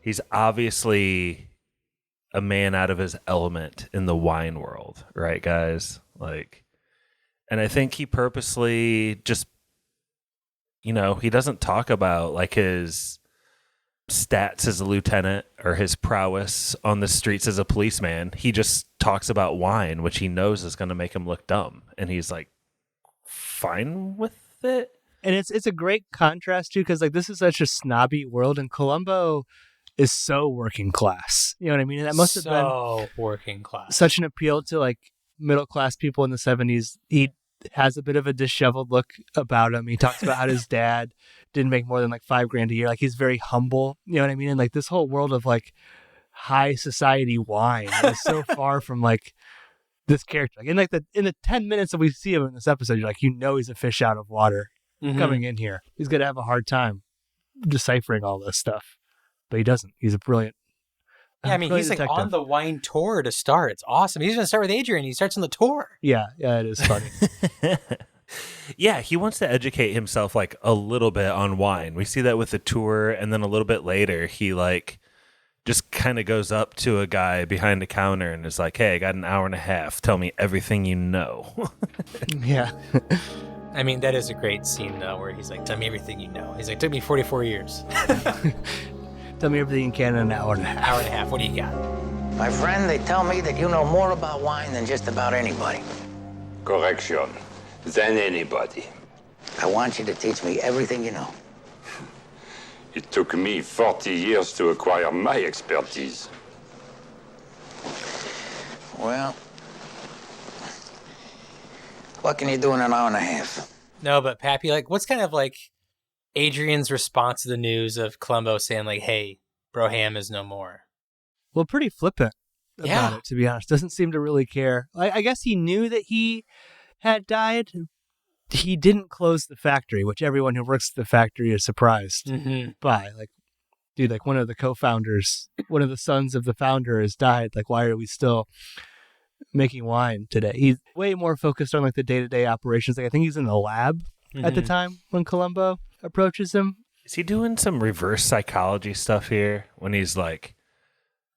he's obviously a man out of his element in the wine world, right, guys? Like, and I think he purposely just, he doesn't talk about like his stats as a lieutenant or his prowess on the streets as a policeman. He just talks about wine, which he knows is going to make him look dumb. And he's like, fine with it. And it's a great contrast too, because like this is such a snobby world, and Columbo is so working class. You know what I mean? And that must have been so working class. Such an appeal to like middle class people in the 70s. He has a bit of a disheveled look about him. He talks about how his dad didn't make more than like $5,000 a year. Like, he's very humble. You know what I mean? And like this whole world of like high society wine is so far from like this character. Like in the 10 minutes that we see him in this episode, you're like, he's a fish out of water coming in here. He's going to have a hard time deciphering all this stuff, but he doesn't. He's a brilliant Yeah, I mean, he's like on the wine tour to start. It's awesome. He's going to start with Adrian. He starts on the tour. Yeah, it is funny. Yeah, he wants to educate himself like a little bit on wine. We see that with the tour, and then a little bit later, he like just kind of goes up to a guy behind the counter and is like, "Hey, I got an hour and a half. Tell me everything you know." Yeah. I mean, that is a great scene, though, where he's like, "Tell me everything you know." He's like, "Took me 44 years." Tell me everything you can in an hour and a half. Hour and a half. What do you got? My friend, they tell me that you know more about wine than just about anybody. Correction. Than anybody. I want you to teach me everything you know. It took me 40 years to acquire my expertise. Well, what can you do in an hour and a half? No, but Pappy, like, what's kind of like Adrian's response to the news of Columbo saying like, "Hey, Broham is no more"? Well, pretty flippant about it, to be honest. Doesn't seem to really care. I guess he knew that he had died. He didn't close the factory, which everyone who works at the factory is surprised by. Like, dude, like one of the co-founders, one of the sons of the founder has died. Like, why are we still making wine today? He's way more focused on like the day-to-day operations. Like, I think he's in the lab at the time when Columbo approaches him. Is he doing some reverse psychology stuff here when he's like,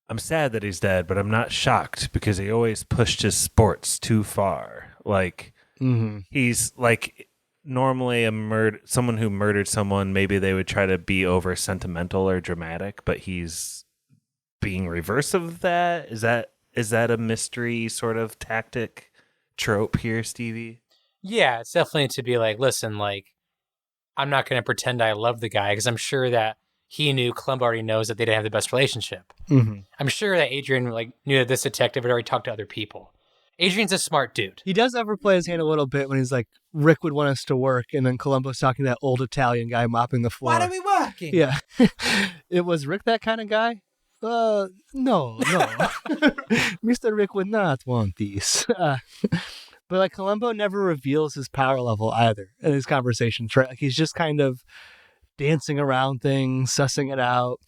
"I'm sad that he's dead, but I'm not shocked because he always pushed his sports too far." Like, he's like normally someone who murdered someone, maybe they would try to be over sentimental or dramatic, but he's being reverse of that. Is that a mystery sort of tactic trope here, Stevie? Yeah, it's definitely to be like, listen, like, I'm not going to pretend I love the guy because I'm sure that he knew, Columbo already knows that they didn't have the best relationship. I'm sure that Adrian like knew that this detective had already talked to other people. Adrian's a smart dude. He does overplay his hand a little bit when he's like, "Rick would want us to work," and then Columbo's talking to that old Italian guy mopping the floor. Why are we working? Yeah. It was Rick that kind of guy? No. Mr. Rick would not want these. But like Columbo never reveals his power level either in his conversations, right? Like he's just kind of dancing around things, sussing it out,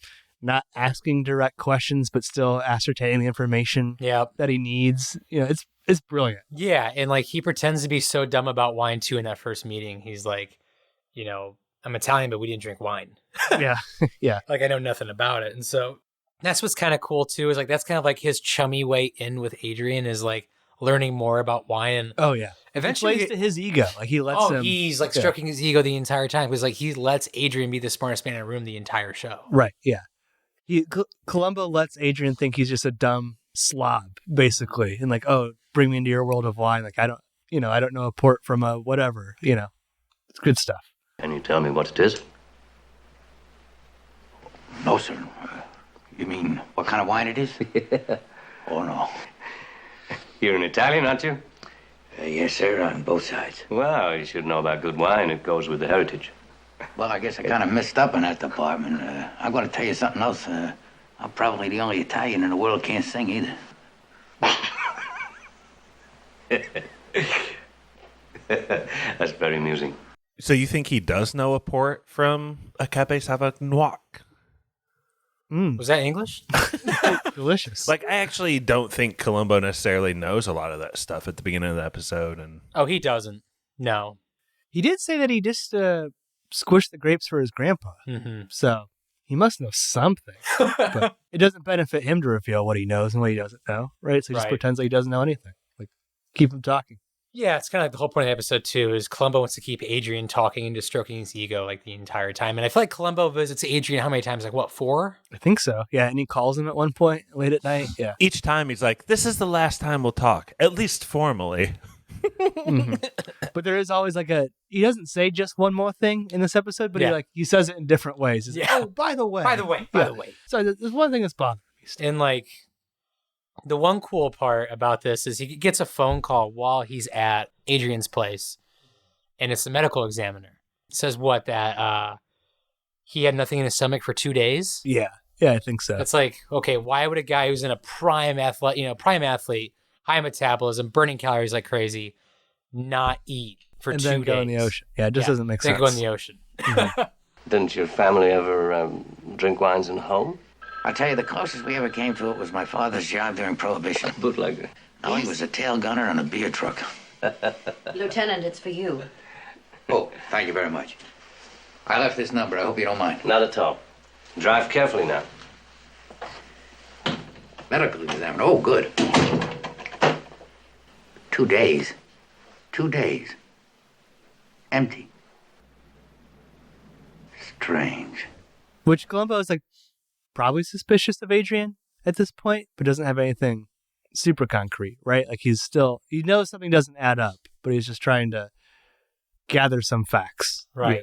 not asking direct questions, but still ascertaining the information that he needs. You know, it's brilliant. Yeah, and like he pretends to be so dumb about wine too in that first meeting. He's like, you know, I'm Italian, but we didn't drink wine. Yeah. Like I know nothing about it. And so that's what's kind of cool too, is like that's kind of like his chummy way in with Adrian is like learning more about wine. And oh yeah. Eventually he plays to his ego. Like he lets him. He's like stroking his ego the entire time because like he lets Adrian be the smartest man in the room the entire show. Right. Yeah. Columbo lets Adrian think he's just a dumb slob, basically, and like, "Oh, bring me into your world of wine. Like I don't know a port from a whatever. You know, it's good stuff." Can you tell me what it is? No, sir. You mean what kind of wine it is? Oh, no. You're an Italian, aren't you? Yes, sir, on both sides. Well, you should know about good wine. It goes with the heritage. Well, I guess I kind of messed up in that department. I'm going to tell you something else. I'm probably the only Italian in the world can't sing either. That's very amusing. So you think he does know a port from a Cape Sauvignon? Was that English? Delicious. Like, I actually don't think Columbo necessarily knows a lot of that stuff at the beginning of the episode. And oh, he doesn't. No. He did say that he just squished the grapes for his grandpa. So he must know something. But it doesn't benefit him to reveal what he knows and what he doesn't know, right? So he just pretends like he doesn't know anything. Like, keep him talking. Yeah, it's kind of like the whole point of the episode, too, is Columbo wants to keep Adrian talking and just stroking his ego, like, the entire time. And I feel like Columbo visits Adrian how many times? Like, what, 4? I think so. Yeah, and he calls him at one point late at night. Yeah. Each time he's like, "This is the last time we'll talk, at least formally." But there is always like he doesn't say just one more thing in this episode, but he says it in different ways. He's like, "Oh, by the way. By the way. So there's one thing that's bothering me. And, like, the one cool part about this is he gets a phone call while he's at Adrian's place, and it's the medical examiner. It says that he had nothing in his stomach for 2 days. Yeah, I think so. It's like, okay, why would a guy who's in a prime athlete, high metabolism, burning calories like crazy, not eat for 2 days? And then go in the ocean. Yeah, it just doesn't make sense. Then go in the ocean. Didn't your family ever drink wines in home? I'll tell you, the closest we ever came to it was my father's job during Prohibition. Bootlegger. Oh, he was a tail gunner on a beer truck. Lieutenant, it's for you. Oh, thank you very much. I left this number. I hope you don't mind. Not at all. Drive carefully now. Medical examiner. Oh, good. 2 days. 2 days. Empty. Strange. Which Columbo is like probably suspicious of Adrian at this point, but doesn't have anything super concrete, right? Like he knows something doesn't add up, but he's just trying to gather some facts. Right.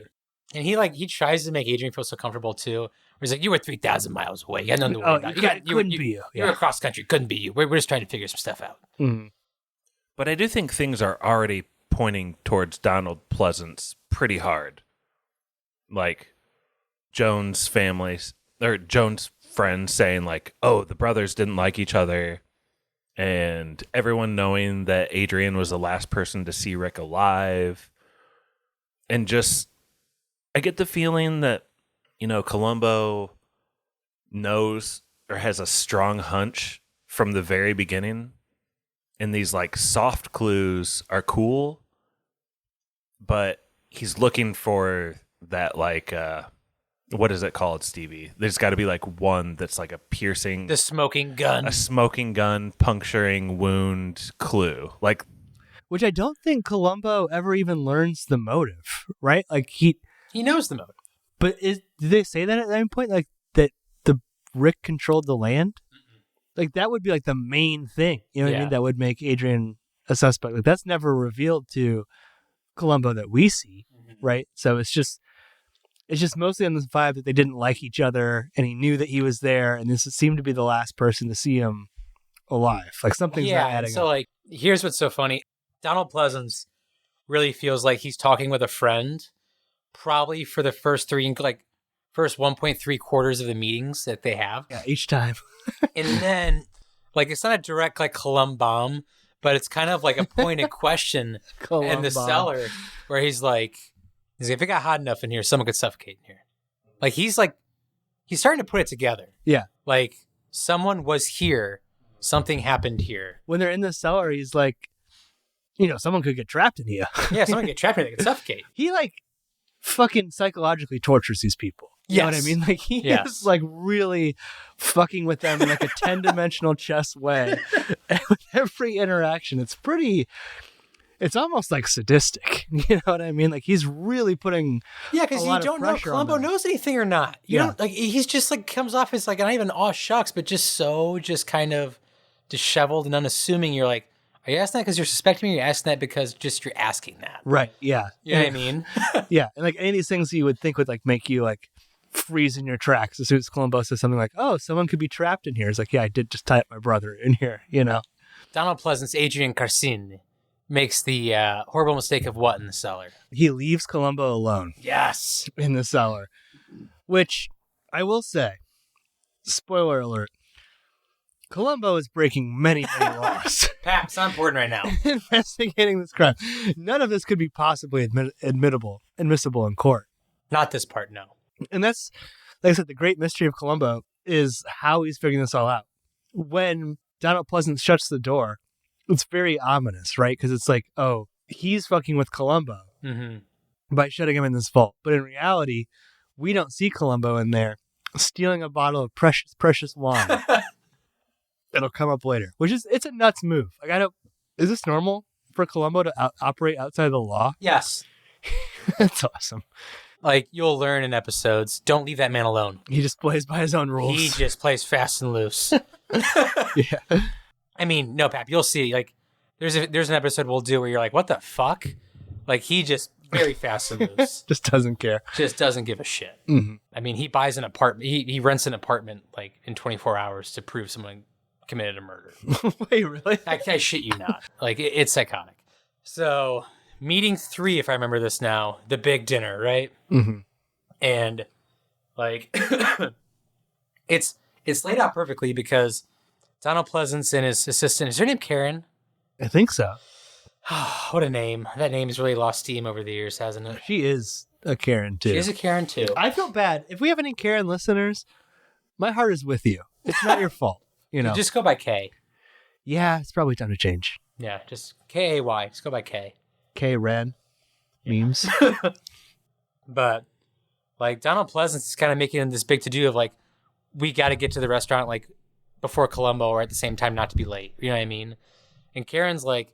And he tries to make Adrian feel so comfortable too. Where he's like, you were 3,000 miles away. You had nothing to worry about. Couldn't be you. You were across country. Couldn't be you. We're just trying to figure some stuff out. Mm-hmm. But I do think things are already pointing towards Donald Pleasance pretty hard. Like Joan's friends saying like, oh, the brothers didn't like each other. And everyone knowing that Adrian was the last person to see Rick alive. And just, I get the feeling that, Columbo knows or has a strong hunch from the very beginning. And these like soft clues are cool, but he's looking for that like, what is it called, Stevie? There's got to be like one that's like a piercing... The smoking gun. A smoking gun puncturing wound clue. Like, which I don't think Columbo ever even learns the motive, right? Like he knows the motive. But did they say that at any point? Like that the Rick controlled the land? Like that would be like the main thing. You know what I mean? That would make Adrian a suspect. Like that's never revealed to Columbo that we see, right? So it's just mostly on the vibe that they didn't like each other, and he knew that he was there, and this seemed to be the last person to see him alive. Like something's not adding up. Like here's what's so funny. Donald Pleasance really feels like he's talking with a friend, probably for the first 1.3 quarters of the meetings that they have. Yeah, each time. And then, like, it's not a direct, like, Columbo, but it's kind of like a pointed question in the cellar where he's like, if it got hot enough in here, someone could suffocate in here. Like, he's starting to put it together. Yeah. Like, someone was here. Something happened here. When they're in the cellar, he's like, someone could get trapped in here. Yeah, someone could get trapped in here. They could suffocate. He, like, fucking psychologically tortures these people. You know what I mean? Like, he is, like, really fucking with them in, like, a 10-dimensional chess way. And with every interaction, it's almost, like, sadistic. You know what I mean? Like, he's really putting because you don't know if Columbo knows anything or not. You don't, like, he's just, like, comes off as, like, not even aw shucks, but just kind of disheveled and unassuming. You're like, are you asking that because you're suspecting me, or you're asking that because just you're asking that? Right, yeah. You know what I mean? Yeah, and, like, any of these things you would think would, like, make you, like, freeze in your tracks as soon as Columbo says something like, oh, someone could be trapped in here. It's like, yeah, I did just tie up my brother in here, Donald Pleasance, Adrian Carcine, makes the horrible mistake of what in the cellar? He leaves Columbo alone. Yes. In the cellar. Which, I will say, spoiler alert, Columbo is breaking many, many laws. Pap, it's not important right now. Investigating this crime. None of this could be possibly admissible in court. Not this part, no. And that's, like I said, the great mystery of Columbo is how he's figuring this all out. When Donald Pleasance shuts the door, it's very ominous, right? Because it's like, oh, he's fucking with Columbo by shutting him in this vault. But in reality, we don't see Columbo in there stealing a bottle of precious, precious wine. It'll come up later, it's a nuts move. Like, is this normal for Columbo to operate outside of the law? Yes. That's awesome. Like, you'll learn in episodes, don't leave that man alone. He just plays by his own rules. He just plays fast and loose. Yeah. I mean, no, Pap, you'll see. Like, there's an episode we'll do where you're like, what the fuck? Like, he just very fast and loose. Just doesn't care. Just doesn't give a shit. Mm-hmm. I mean, he buys an apartment. He rents an apartment, like, in 24 hours to prove someone committed a murder. Wait, really? I shit you not. Like, it's psychotic. So... Meeting 3, if I remember this now, the big dinner, right? Mm-hmm. And like, it's laid out perfectly because Donald Pleasance and his assistant, is her name Karen? I think so. What a name. That name has really lost steam over the years, hasn't it? She is a Karen, too. She is a Karen, too. I feel bad. If we have any Karen listeners, My heart is with you. It's not your fault. You know. Just go by K. Yeah, it's probably time to change. Yeah, just K-A-Y. Just go by K. K-Ren. Memes. But, like, Donald Pleasance is kind of making this big to-do of, like, we got to get to the restaurant, like, before Columbo or at the same time not to be late. You know what I mean? And Karen's like,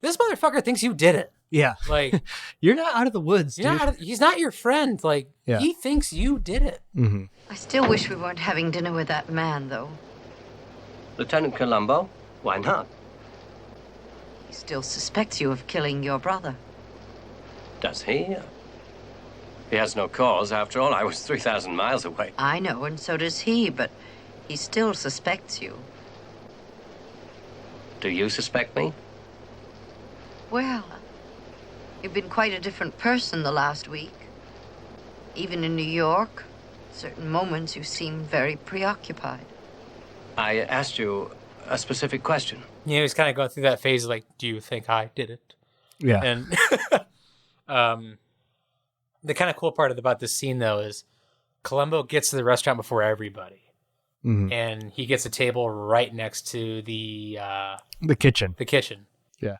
this motherfucker thinks you did it. Yeah. Like, you're not out of the woods, dude. He's not your friend. Like, he thinks you did it. Mm-hmm. I still wish we weren't having dinner with that man, though. Lieutenant Columbo? Why not? He still suspects you of killing your brother. Does he? He has no cause. After all, I was 3,000 miles away. I know, and so does he, but he still suspects you. Do you suspect me? Well, you've been quite a different person the last week. Even in New York, certain moments you seem very preoccupied. I asked you a specific question. Yeah, he's kind of going through that phase of, like, do you think I did it? Yeah. And the kind of cool part about this scene, though, is Columbo gets to the restaurant before everybody. Mm-hmm. And he gets a table right next to the kitchen. The kitchen. Yeah.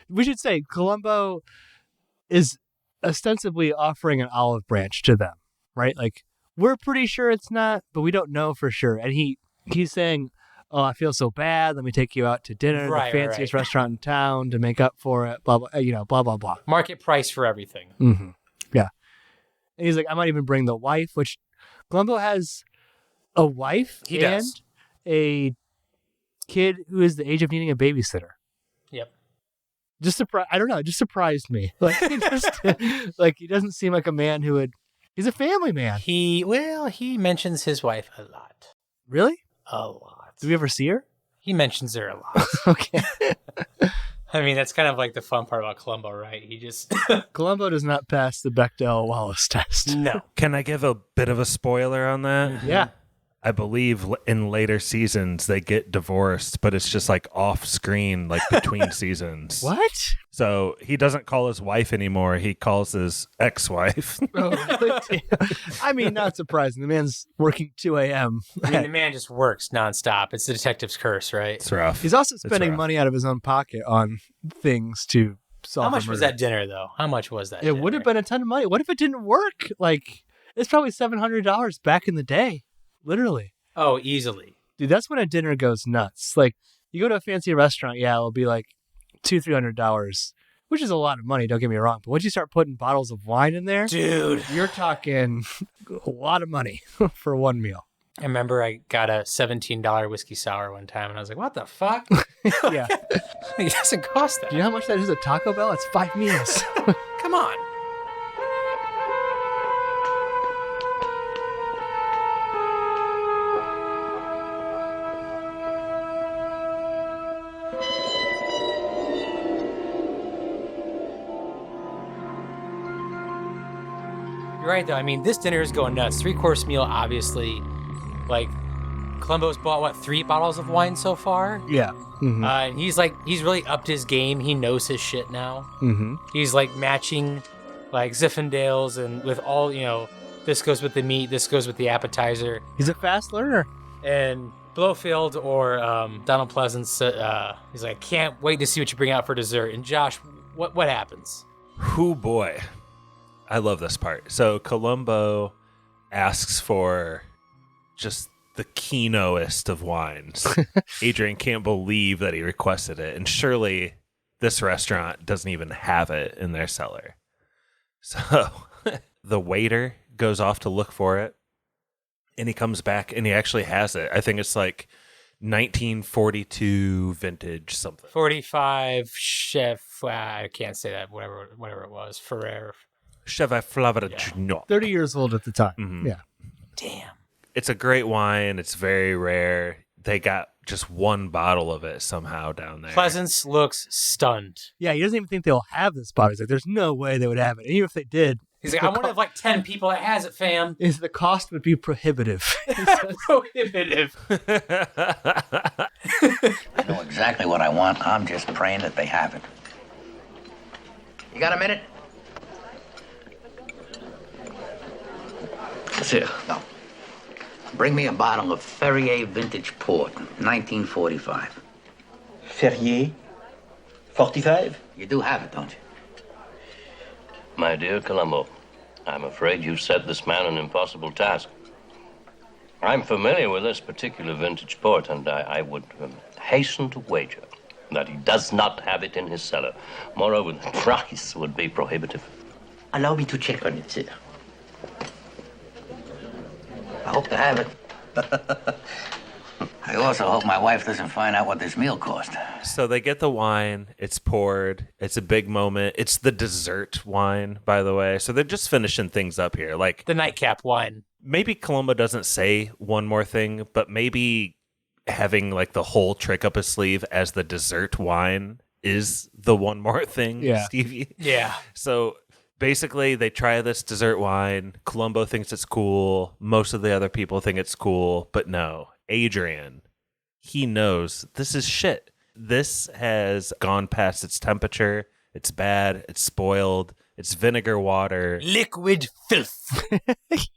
We should say Columbo is ostensibly offering an olive branch to them, right? Like, we're pretty sure it's not, but we don't know for sure. And he's saying, oh, I feel so bad. Let me take you out to dinner, the fanciest restaurant in town to make up for it, blah, blah, blah, blah, blah. Market price for everything. Mm-hmm. Yeah. And he's like, I might even bring the wife, which Columbo has a wife and a kid who is the age of needing a babysitter. Yep. Just I don't know. It just surprised me. Like, he doesn't seem like a man who would. He's a family man. He mentions his wife a lot. Really? A lot. Do we ever see her? He mentions her a lot. Okay. I mean, that's kind of like the fun part about Columbo, right? He just Columbo does not pass the Bechdel-Wallace test. No. Can I give a bit of a spoiler on that? Yeah. I believe in later seasons they get divorced, but it's just like off screen, like between seasons. What? So he doesn't call his wife anymore. He calls his ex-wife. Oh, really? I mean, not surprising. The man's working 2 a.m. I mean, the man just works nonstop. It's the detective's curse, right? It's rough. He's also spending money out of his own pocket on things to solve. How much was that dinner, though? How much was that? It would have been a ton of money. What if it didn't work? Like, it's probably $700 back in the day. Literally. Oh, easily. Dude, that's when a dinner goes nuts. Like, you go to a fancy restaurant, yeah, it'll be like $200-300, which is a lot of money, don't get me wrong. But once you start putting bottles of wine in there, dude, you're talking a lot of money for one meal. I remember I got a $17 whiskey sour one time, and I was like, what the fuck? Yeah. It doesn't cost that. Do you know how much that is at Taco Bell? It's 5 meals. Come on. You're right, though. I mean, this dinner is going nuts. 3-course meal, obviously. Like, Columbo's bought, what, 3 bottles of wine so far? Yeah. Mm-hmm. And he's really upped his game. He knows his shit now. Mm-hmm. He's, like, matching, like, Zinfandels and with all, this goes with the meat, this goes with the appetizer. He's a fast learner. And Blofeld or Donald Pleasance, he's like, can't wait to see what you bring out for dessert. And Josh, what happens? Whoo boy. I love this part. So Columbo asks for just the keenest of wines. Adrian can't believe that he requested it. And surely this restaurant doesn't even have it in their cellar. So the waiter goes off to look for it. And he comes back and he actually has it. I think it's like 1942 vintage something. 45 Chef, I can't say that, whatever it was, Ferrer. Chevrolet. 30 years old at the time. Mm-hmm. Yeah. Damn. It's a great wine. It's very rare. They got just 1 bottle of it somehow down there. Pleasance looks stunned. Yeah, he doesn't even think they'll have this bottle. He's like, there's no way they would have it. And even if they did. He's like, I'm one of like 10 people that has it, fam. The cost would be prohibitive. Prohibitive. I know exactly what I want. I'm just praying that they have it. You got a minute? Sir. No. Bring me a bottle of Ferrier Vintage Port, 1945. Ferrier? 45? You do have it, don't you? My dear Columbo, I'm afraid you've set this man an impossible task. I'm familiar with this particular vintage port, and I would hasten to wager that he does not have it in his cellar. Moreover, the price would be prohibitive. Allow me to check on it, sir. I hope to have it. I also hope my wife doesn't find out what this meal cost. So they get the wine, it's poured, it's a big moment. It's the dessert wine, by the way. So they're just finishing things up here. Like the nightcap wine. Maybe Columbo doesn't say one more thing, but maybe having like the whole trick up his sleeve as the dessert wine is the one more thing, Stevie. Yeah. So basically, they try this dessert wine. Columbo thinks it's cool. Most of the other people think it's cool, but no. Adrian, he knows this is shit. This has gone past its temperature. It's bad. It's spoiled. It's vinegar water. Liquid filth.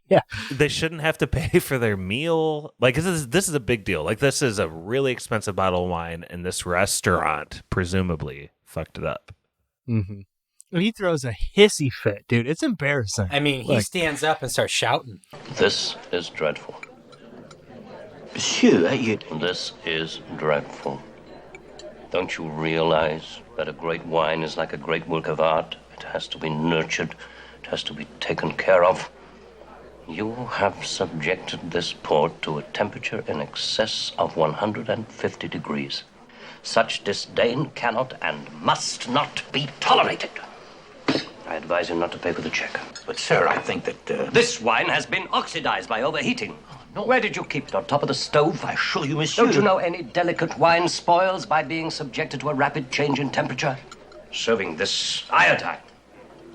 Yeah. They shouldn't have to pay for their meal. Like, this is a big deal. Like, this is a really expensive bottle of wine, and this restaurant presumably fucked it up. Mm-hmm. He throws a hissy fit, dude. It's embarrassing. I mean, he stands up and starts shouting. This is dreadful. Monsieur, This is dreadful. Don't you realize that a great wine is like a great work of art? It has to be nurtured. It has to be taken care of. You have subjected this port to a temperature in excess of 150 degrees. Such disdain cannot and must not be tolerated. I advise him not to pay for the check. But, sir, I think that... This wine has been oxidized by overheating. No. Where did you keep it? On top of the stove? I assure you, monsieur... Don't you know any delicate wine spoils by being subjected to a rapid change in temperature? Serving this iodine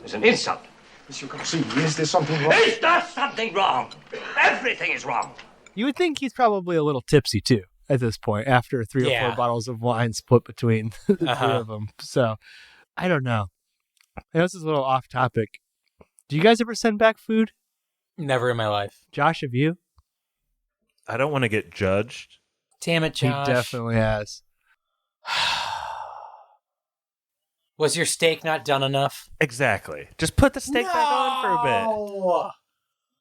is an insult. Monsieur Corsini, is there something wrong? Is there something wrong? Everything is wrong. You would think he's probably a little tipsy, too, at this point, after 3 or 4 bottles of wine split between the 3 of them. So, I don't know. I know this is a little off topic. Do you guys ever send back food? Never in my life. Josh, have you? I don't want to get judged. Damn it, Josh. He definitely has. Was your steak not done enough? Exactly. Just put the steak back on for a bit.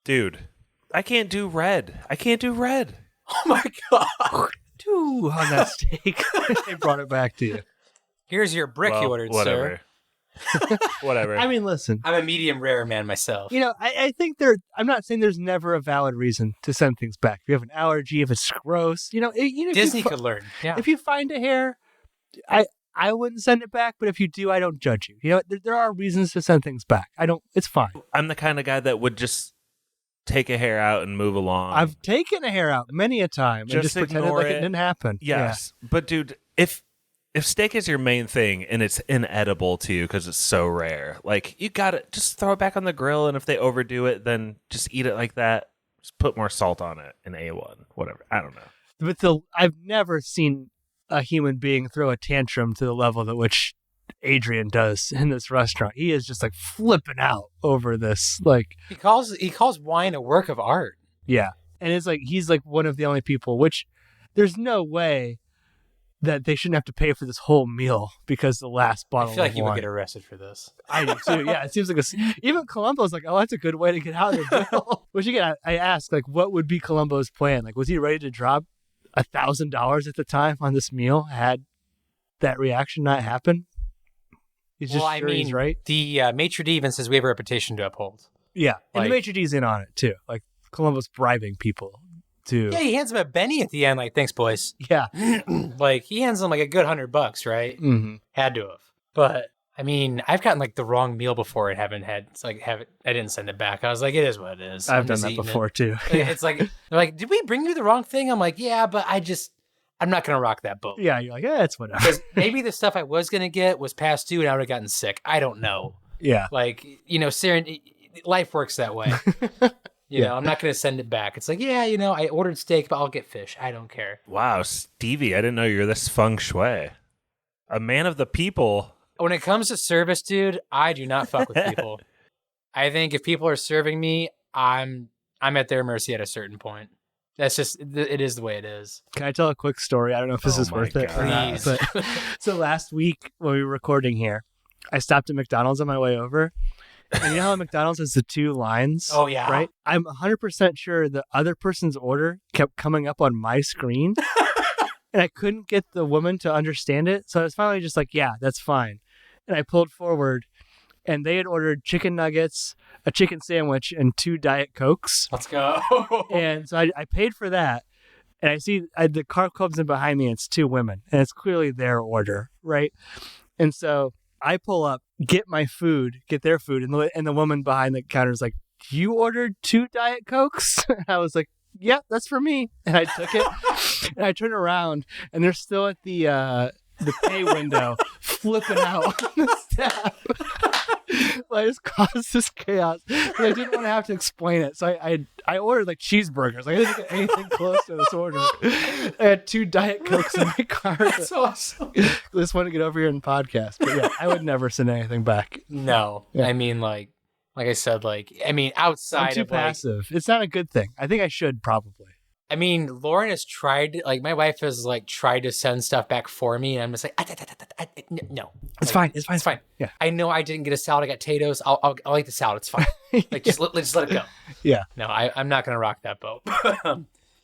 Dude, I can't do red. Oh my God. Two on that steak. They brought it back to you. Here's your brick you ordered, whatever. sir. Whatever. I mean, listen. I'm a medium rare man myself. You know, I think I'm not saying there's never a valid reason to send things back. If you have an allergy, if it's gross, you know, Disney could learn. Yeah. If you find a hair, I wouldn't send it back, but if you do, I don't judge you. You know, there are reasons to send things back. It's fine. I'm the kind of guy that would just take a hair out and move along. I've taken a hair out many a time and just pretended like it didn't happen. Yes. Yeah. But dude, if steak is your main thing and it's inedible to you because it's so rare, like you gotta just throw it back on the grill, and if they overdo it, then just eat it like that. Just put more salt on it in A1, whatever. I don't know. But I've never seen a human being throw a tantrum to the level at which Adrian does in this restaurant. He is just like flipping out over this. Like he calls wine a work of art. Yeah. And it's like he's like one of the only people, which there's no way that they shouldn't have to pay for this whole meal because the last bottle I feel like of you wine. would get arrested for this. I do too. Yeah, it seems like even Columbo's like, oh, that's a good way to get out of the bill. Which again, I asked, like, what would be Columbo's plan? Like, was he ready to drop $1,000 at the time on this meal had that reaction not happen? He's just he's right. The maitre d' even says we have a reputation to uphold. Yeah, and the maitre d's in on it too. Like Columbo's bribing people to. Yeah, he hands him a Benny at the end. Like, thanks, boys. Yeah, like he hands him like a good $100, right? Mm-hmm. Had to have. But I mean, I've gotten like the wrong meal before and haven't had. It's like I didn't send it back. I was like, it is what it is. I've done that before too. It's like they're like, did we bring you the wrong thing? I'm like, yeah, but I'm not going to rock that boat. Yeah, you're like, yeah, it's whatever. Because maybe the stuff I was going to get was past due and I would have gotten sick. I don't know. Yeah. Like, you know, life works that way. You know, I'm not going to send it back. It's like, yeah, you know, I ordered steak, but I'll get fish. I don't care. Wow, Stevie, I didn't know you were this feng shui. A man of the people. When it comes to service, dude, I do not fuck with people. I think if people are serving me, I'm at their mercy at a certain point. That's just, it is the way it is. Can I tell a quick story? I don't know if this is worth it or not. Please. But, so last week when we were recording here, I stopped at McDonald's on my way over. And you know how McDonald's has the 2 lines? Oh, yeah. Right? I'm 100% sure the other person's order kept coming up on my screen. And I couldn't get the woman to understand it. So I was finally just like, yeah, that's fine. And I pulled forward, and they had ordered chicken nuggets, a chicken sandwich, and 2 Diet Cokes. Let's go. And so I paid for that. And I see the car comes in behind me, and it's 2 women. And it's clearly their order, right? And so I pull up, get my food, get their food. And the woman behind the counter is like, you ordered 2 Diet Cokes? And I was like, yeah, that's for me. And I took it. And I turn around, and they're still at the pay window flipping out on the staff. I just caused this chaos. And I didn't want to have to explain it. So I ordered like cheeseburgers. Like, I didn't get anything close to this order. I had 2 Diet Cokes in my car. That's awesome. I just wanted to get over here and podcast. But yeah, I would never send anything back. No. Yeah. I mean, like I said, outside I'm too of passive. It's not a good thing. I think I should probably. I mean, Lauren has tried, my wife has tried to send stuff back for me, and I'm just like, no. It's fine. It's fine. It's fine. Yeah. I know I didn't get a salad. I got potatoes. I'll eat the salad. It's fine. Just let it go. Yeah. No, I'm not going to rock that boat.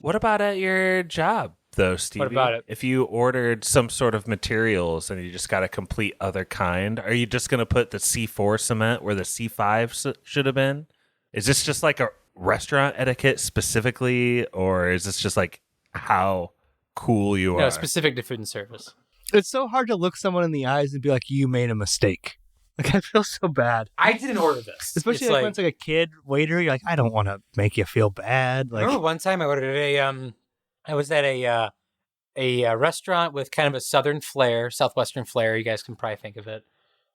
What about at your job, though, Stevie? What about it? If you ordered some sort of materials and you just got a complete other kind, are you just going to put the C4 cement where the C5 should have been? Is this just like a restaurant etiquette specifically, or is this just like how cool you are? No, specific to food and service. It's so hard to look someone in the eyes and be like, you made a mistake. Like, I feel so bad. I didn't order this. Especially when it's like a kid waiter. You're like, I don't want to make you feel bad. Like, I remember one time I ordered I was at a restaurant with kind of a southwestern flair. You guys can probably think of it.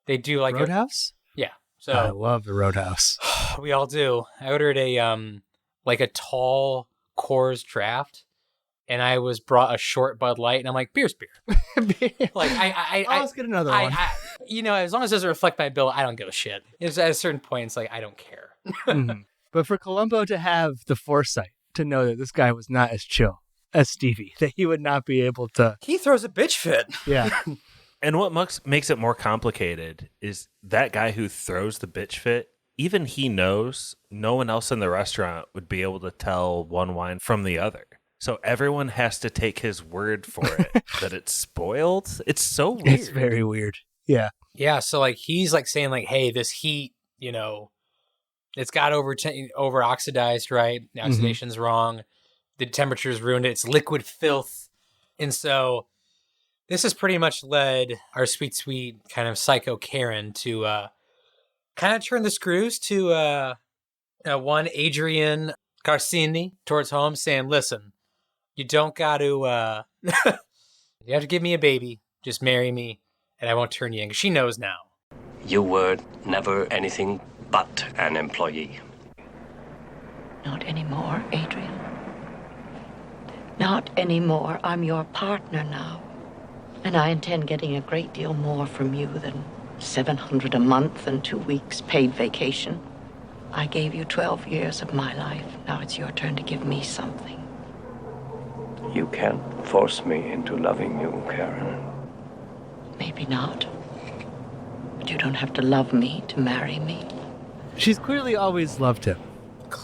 They do like Roadhouse? Yeah. So I love the Roadhouse. We all do. I ordered a tall Coors draft, and I was brought a short Bud Light, and I'm like, beer's beer. Let's get another one. As long as it doesn't reflect my bill, I don't give a shit. It's at a certain point, it's like, I don't care. Mm-hmm. But for Columbo to have the foresight to know that this guy was not as chill as Stevie, that he would not be able to. He throws a bitch fit. Yeah. And what makes it more complicated is that guy who throws the bitch fit, even he knows no one else in the restaurant would be able to tell one wine from the other. So everyone has to take his word for it that it's spoiled. It's so weird. It's very weird. Yeah. Yeah. So he's saying hey, this heat, it's got over oxidized, right? The oxidation's wrong. The temperature's ruined it. It's liquid filth. And so this has pretty much led our sweet kind of psycho Karen to kind of turn the screws to one Adrian Garcini towards home, saying, listen, you don't got to, you have to give me a baby. Just marry me, and I won't turn you in. 'Cause she knows now. You were never anything but an employee. Not anymore, Adrian. Not anymore. I'm your partner now. And I intend getting a great deal more from you than $700 a month and 2 weeks paid vacation. I gave you 12 years of my life. Now it's your turn to give me something. You can't force me into loving you, Karen. Maybe not. But you don't have to love me to marry me. She's clearly always loved him,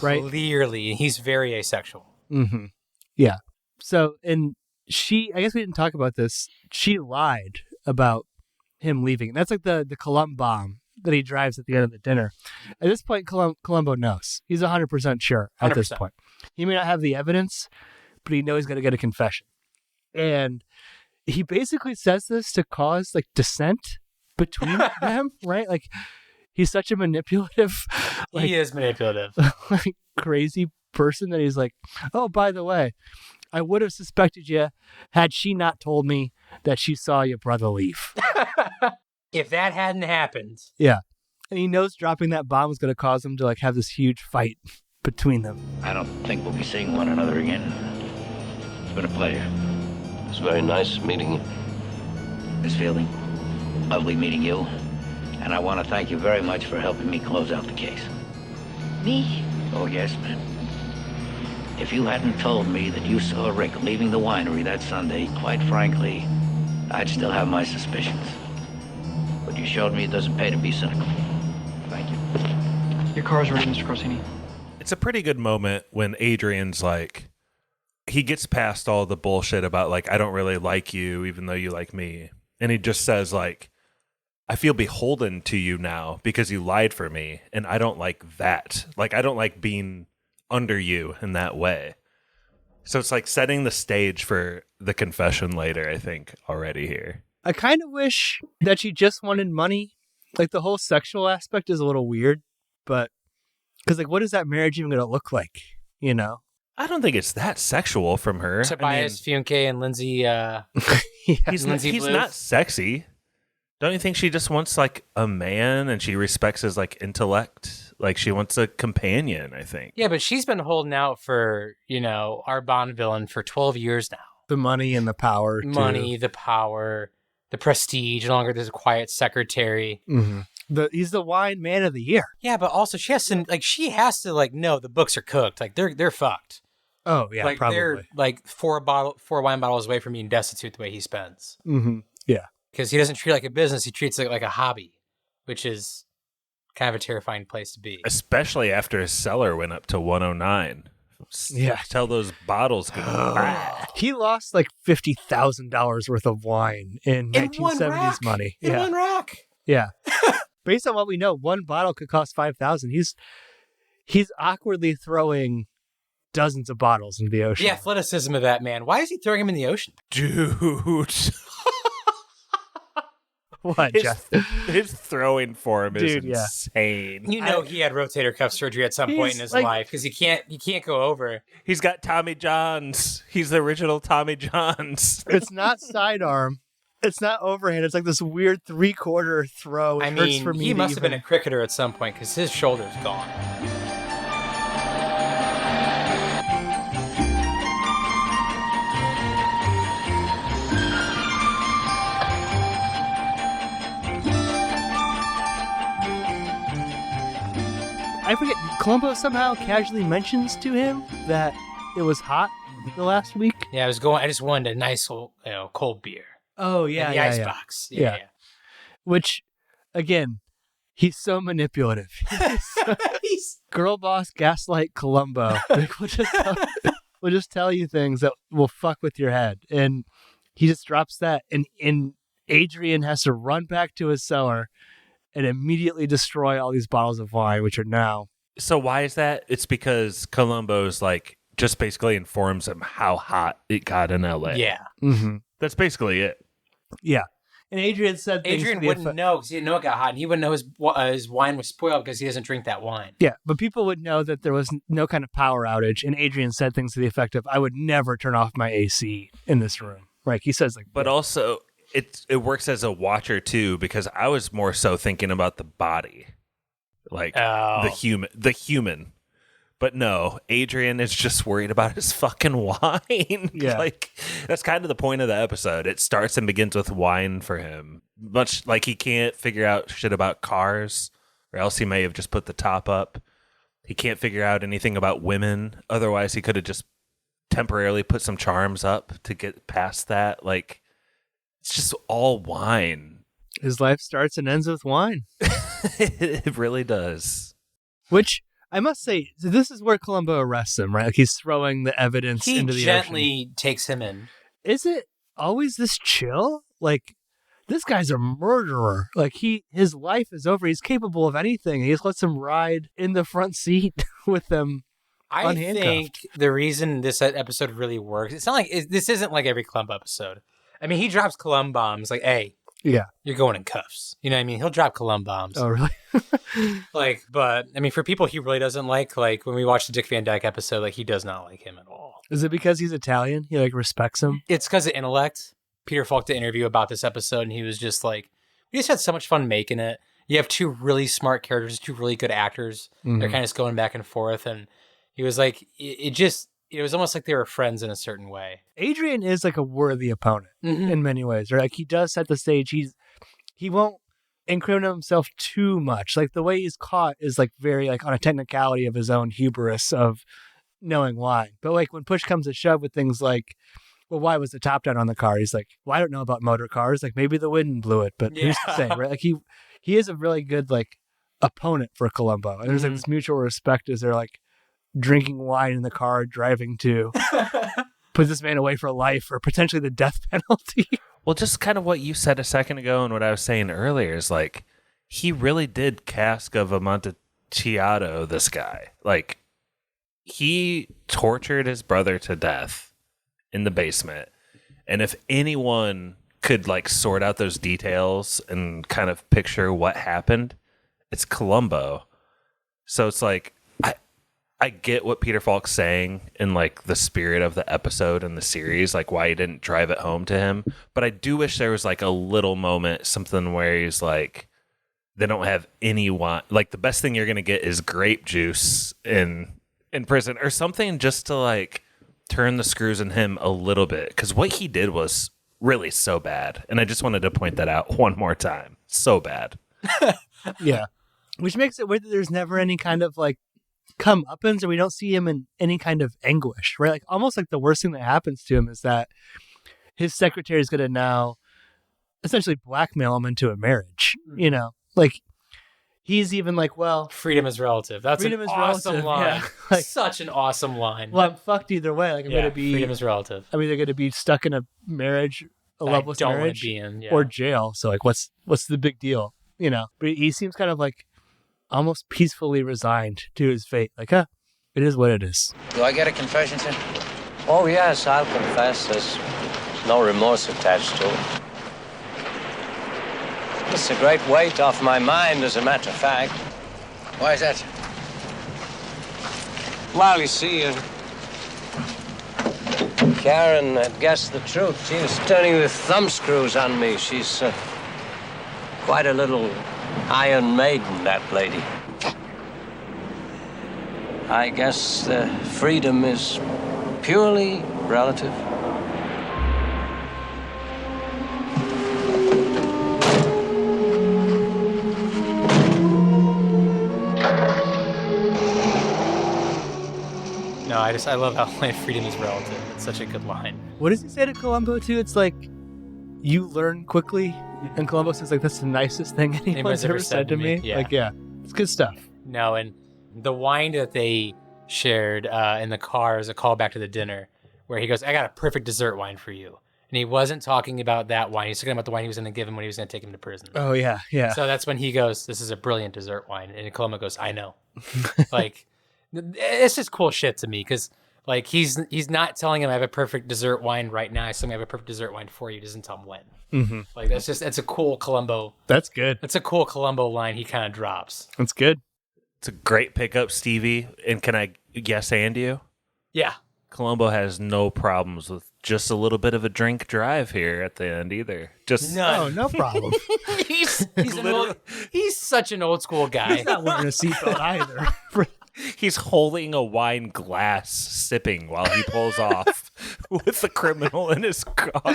right? Clearly. He's very asexual. Mm-hmm. Yeah. So, and I guess we didn't talk about this. She lied about him leaving. That's like the Columbo bomb that he drives at the end of the dinner. At this point, Columbo knows. He's 100% sure at 100%. this point. He may not have the evidence, but he knows he's going to get a confession. And he basically says this to cause dissent between them, right? He's such a manipulative. He is manipulative. Crazy person that he's like, oh, by the way, I would have suspected you had she not told me that she saw your brother leave. If that hadn't happened. Yeah. And he knows dropping that bomb is going to cause them to have this huge fight between them. I don't think we'll be seeing one another again. It's been a pleasure. It's very nice meeting you. Miss Fielding, lovely meeting you. And I want to thank you very much for helping me close out the case. Me? Oh, yes, ma'am. If you hadn't told me that you saw Rick leaving the winery that Sunday, quite frankly, I'd still have my suspicions. But you showed me it doesn't pay to be cynical. Thank you. Your car's ready, Mr. Corsini. It's a pretty good moment when Adrian's like, he gets past all the bullshit about like, I don't really like you, even though you like me. And he just says like, I feel beholden to you now because you lied for me. And I don't like that. Like, I don't like being under you in that way. So it's like setting the stage for the confession later, I think, already here. I kind of wish that she just wanted money. Like, the whole sexual aspect is a little weird, but because, like, what is that marriage even going to look like? You know? I don't think it's that sexual from her. Tobias Funke and Lindsay. Yeah. He's Lindsay Bluth. not sexy. Don't you think she just wants like a man and she respects his like intellect? Like she wants a companion, I think. Yeah, but she's been holding out for, our Bond villain for 12 years now. The money and the power. Money, the power, the prestige. No longer there's a quiet secretary. Mm-hmm. He's the wine man of the year. Yeah, but also she has to know the books are cooked. Like they're fucked. Oh yeah, like probably. They're like four wine bottles away from being destitute the way he spends. Mm-hmm. Yeah. Because he doesn't treat it like a business, he treats it like a hobby, which is kind of a terrifying place to be. Especially after his cellar went up to 109. Yeah. Tell those bottles goodbye. He lost like $50,000 worth of wine in 1970s money. In one rack. Yeah. Based on what we know, one bottle could cost $5,000. He's awkwardly throwing dozens of bottles into the ocean. The athleticism of that man. Why is he throwing him in the ocean? Dude. What, Jeff? His throwing form is Dude, yeah. insane. He had rotator cuff surgery at some point in his life because he can't go over. He's got Tommy Johns. He's the original Tommy Johns. It's not sidearm. It's not overhand. It's like this weird 3/4 throw. It hurts for me. He must have been a cricketer at some point because his shoulder's gone. I forget, Columbo somehow casually mentions to him that it was hot the last week. Yeah, I just wanted a nice cold beer. Oh, yeah. In the icebox. Yeah. Which, again, he's so manipulative. He's girl boss gaslight Columbo. Like, we'll just tell you things that will fuck with your head. And he just drops that. And Adrian has to run back to his cellar and immediately destroy all these bottles of wine, which are now. So why is that? It's because Columbo's like just basically informs him how hot it got in LA. Yeah. Mm-hmm. That's basically it. Yeah. And Adrian said things Adrian wouldn't know because he didn't know it got hot, and he wouldn't know his wine was spoiled because he doesn't drink that wine. Yeah, but people would know that there was no kind of power outage, and Adrian said things to the effect of, I would never turn off my AC in this room. Right? He says like... But also... It works as a watcher too, because I was more so thinking about the body, like the human. But no, Adrian is just worried about his fucking wine. Yeah, like that's kind of the point of the episode. It starts and begins with wine for him, much like he can't figure out shit about cars, or else he may have just put the top up. He can't figure out anything about women. Otherwise, he could have just temporarily put some charms up to get past that. Like. It's just all wine. His life starts and ends with wine. It really does. Which, I must say, this is where Columbo arrests him, right? Like he's throwing the evidence into the ocean. He gently takes him in. Is it always this chill? Like, this guy's a murderer. Like, his life is over. He's capable of anything. He just lets him ride in the front seat with them. I think the reason this episode really works, it's not like this isn't like every Columbo episode. I mean, he drops Columbo bombs like, hey, yeah, you're going in cuffs. You know what I mean? He'll drop Columbo bombs. Oh, really? But I mean, for people he really doesn't like when we watch the Dick Van Dyke episode, like he does not like him at all. Is it because he's Italian? He like respects him? It's because of intellect. Peter Falk did an interview about this episode, and he was just like, we just had so much fun making it. You have two really smart characters, two really good actors. Mm-hmm. They're kind of just going back and forth. And he was like, it was almost like they were friends in a certain way. Adrian is like a worthy opponent in many ways, right? Like he does set the stage. He won't incriminate himself too much. Like the way he's caught is like very like on a technicality of his own hubris of knowing why. But like when push comes to shove with things like, well, why was the top down on the car? He's like, well, I don't know about motor cars. Like maybe the wind blew it, but who's to say, right? Like he is a really good like opponent for Columbo. And there's like this mutual respect as they're like drinking wine in the car, driving to put this man away for life or potentially the death penalty. Well, just kind of what you said a second ago and what I was saying earlier is like, he really did Cask of Amontillado, this guy. Like, he tortured his brother to death in the basement. And if anyone could like sort out those details and kind of picture what happened, it's Columbo. So it's like, I get what Peter Falk's saying in like the spirit of the episode and the series, like why he didn't drive it home to him. But I do wish there was like a little moment, something where he's like, they don't have any wine. Like the best thing you're going to get is grape juice in prison or something, just to like turn the screws in him a little bit. Cause what he did was really so bad. And I just wanted to point that out one more time. So bad. Yeah. Which makes it weird that there's never any kind of like comeuppance, or we don't see him in any kind of anguish, right? Like almost like the worst thing that happens to him is that his secretary is going to now essentially blackmail him into a marriage, you know? Like he's even like, well, freedom is relative. That's an awesome line. Yeah. Like, such an awesome line. Well, I'm fucked either way. Like I'm going to be freedom is relative. I'm either going to be stuck in a marriage, a loveless don't marriage, be in, or jail. So like, what's the big deal? You know? But he seems kind of like almost peacefully resigned to his fate. Like, it is what it is. Do I get a confession, sir? Oh, yes, I'll confess. There's no remorse attached to it. It's a great weight off my mind, as a matter of fact. Why is that, sir? Well, you see, Karen had guessed the truth. She was turning the thumbscrews on me. She's quite a little Iron Maiden, that lady. I guess freedom is purely relative. No, I love how freedom is relative. It's such a good line. What does he say to Columbo too? It's like, you learn quickly. And Columbo says like, that's the nicest thing anyone's ever said to me. Yeah. Like, yeah, it's good stuff. No, and the wine that they shared in the car is a callback to the dinner where he goes, I got a perfect dessert wine for you. And he wasn't talking about that wine. He's talking about the wine he was going to give him when he was going to take him to prison. Oh, yeah, yeah. So that's when he goes, this is a brilliant dessert wine. And Columbo goes, I know. Like, it's just cool shit to me because like he's not telling him I have a perfect dessert wine right now. He's saying I have a perfect dessert wine for you. He doesn't tell him when. Mm-hmm. Like that's a cool Columbo. That's good. That's a cool Columbo line he kind of drops. That's good. It's a great pickup, Stevie. And can I yes and you? Yeah. Columbo has no problems with just a little bit of a drink drive here at the end either. Just no problem. he's such an old school guy. He's not wearing a seatbelt either. He's holding a wine glass, sipping while he pulls off with the criminal in his car.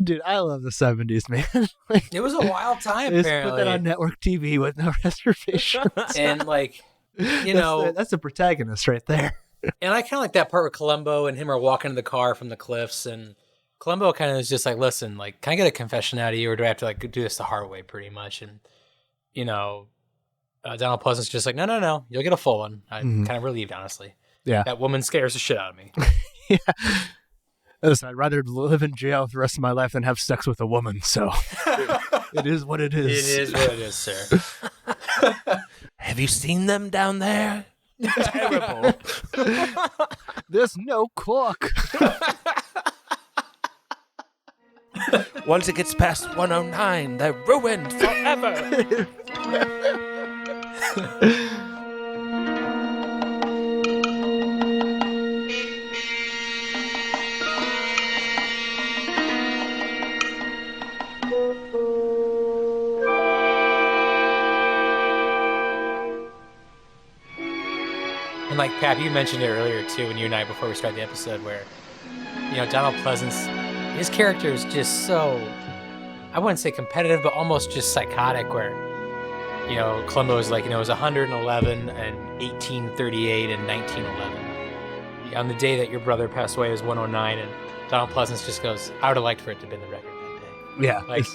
Dude, I love the 70s, man. Like, it was a wild time, just apparently. put that on network TV with no reservations. And, like, you know... That's the protagonist right there. And I kind of like that part where Columbo and him are walking to the car from the cliffs, and Columbo kind of is just like, listen, like, can I get a confession out of you, or do I have to, like, do this the hard way, pretty much? And, you know... Donald Pleasant's just like, no, you'll get a full one. I'm kind of relieved, honestly. Yeah. That woman scares the shit out of me. Yeah. Listen, I'd rather live in jail for the rest of my life than have sex with a woman, so it is what it is. It is what it is, sir. Have you seen them down there? Terrible. There's no cork. Once it gets past 109, they're ruined forever. And like, Pap, you mentioned it earlier, too, when you and I, before we started the episode, where, you know, Donald Pleasant's, his character is just so, I wouldn't say competitive, but almost just psychotic, where, you know, Columbo is like, you know, it was 111 and 1838 and 1911. on the day that your brother passed away is 109, and Donald Pleasance just goes, I would have liked for it to have been the record that day. Yeah. Like,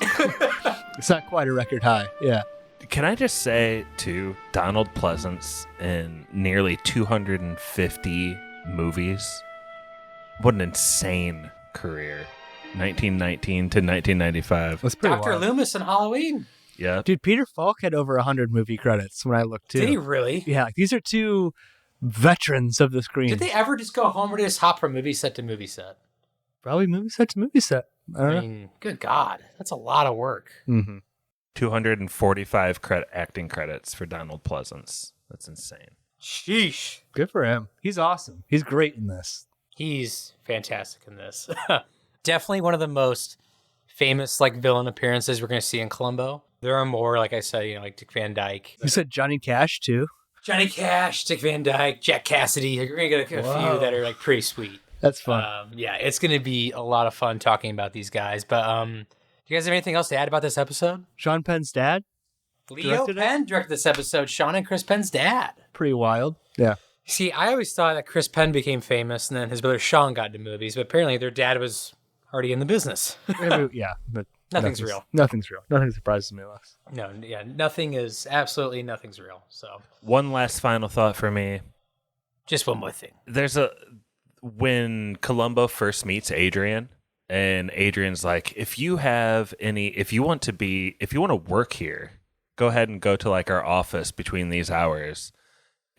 It's not quite a record high. Yeah. Can I just say, too, Donald Pleasance in nearly 250 movies? What an insane career. 1919 to 1995. That's pretty Dr. wild. Loomis and Halloween. Yeah. Dude, Peter Falk had over 100 movie credits when I looked too. Did he really? Yeah, like, these are two veterans of the screen. Did they ever just go home or just hop from movie set to movie set? Probably movie set to movie set. I don't know. mean, good God. That's a lot of work. Mm-hmm. 245 acting credits for Donald Pleasance. That's insane. Sheesh. Good for him. He's awesome. He's great in this. He's fantastic in this. Definitely one of the most famous like villain appearances we're going to see in Columbo. There are more, like I said, like Dick Van Dyke. You said Johnny Cash too? Johnny Cash, Dick Van Dyke, Jack Cassidy. You're going to get a few that are like pretty sweet. That's fun. Yeah, it's going to be a lot of fun talking about these guys. But you guys have anything else to add about this episode? Sean Penn's dad? Leo Penn directed this episode. Sean and Chris Penn's dad. Pretty wild. Yeah. See, I always thought that Chris Penn became famous and then his brother Sean got into movies, but apparently their dad was already in the business. Yeah, but Nothing's real. Nothing's real. Nothing surprises me less. No, yeah, nothing's real. So One last final thought for me. Just one more thing. When Columbo first meets Adrian, and Adrian's like, if you want to work here, go ahead and go to like our office between these hours.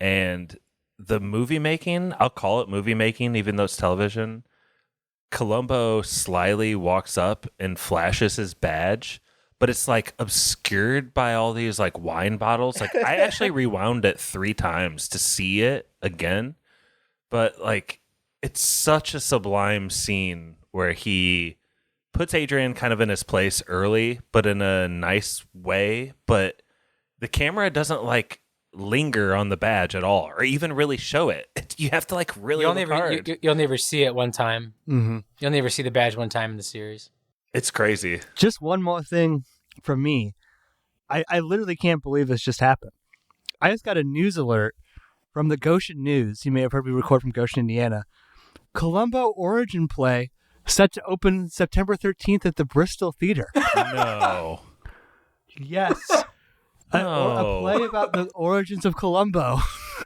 And the movie making, I'll call it movie making, even though it's television. Columbo slyly walks up and flashes his badge, but it's like obscured by all these like wine bottles. Like I actually rewound it 3 times to see it again, but like it's such a sublime scene where he puts Adrian kind of in his place early, but in a nice way. But the camera doesn't like linger on the badge at all, or even really show it. You have to like really look hard. You'll never see it one time. Mm-hmm. You'll never see the badge one time in the series. It's crazy. Just one more thing from me. I literally can't believe this just happened. I just got a news alert from the Goshen News. You may have heard me record from Goshen, Indiana. Columbo Origin Play set to open September 13th at the Bristol Theater. No. Yes. A play about the origins of Columbo.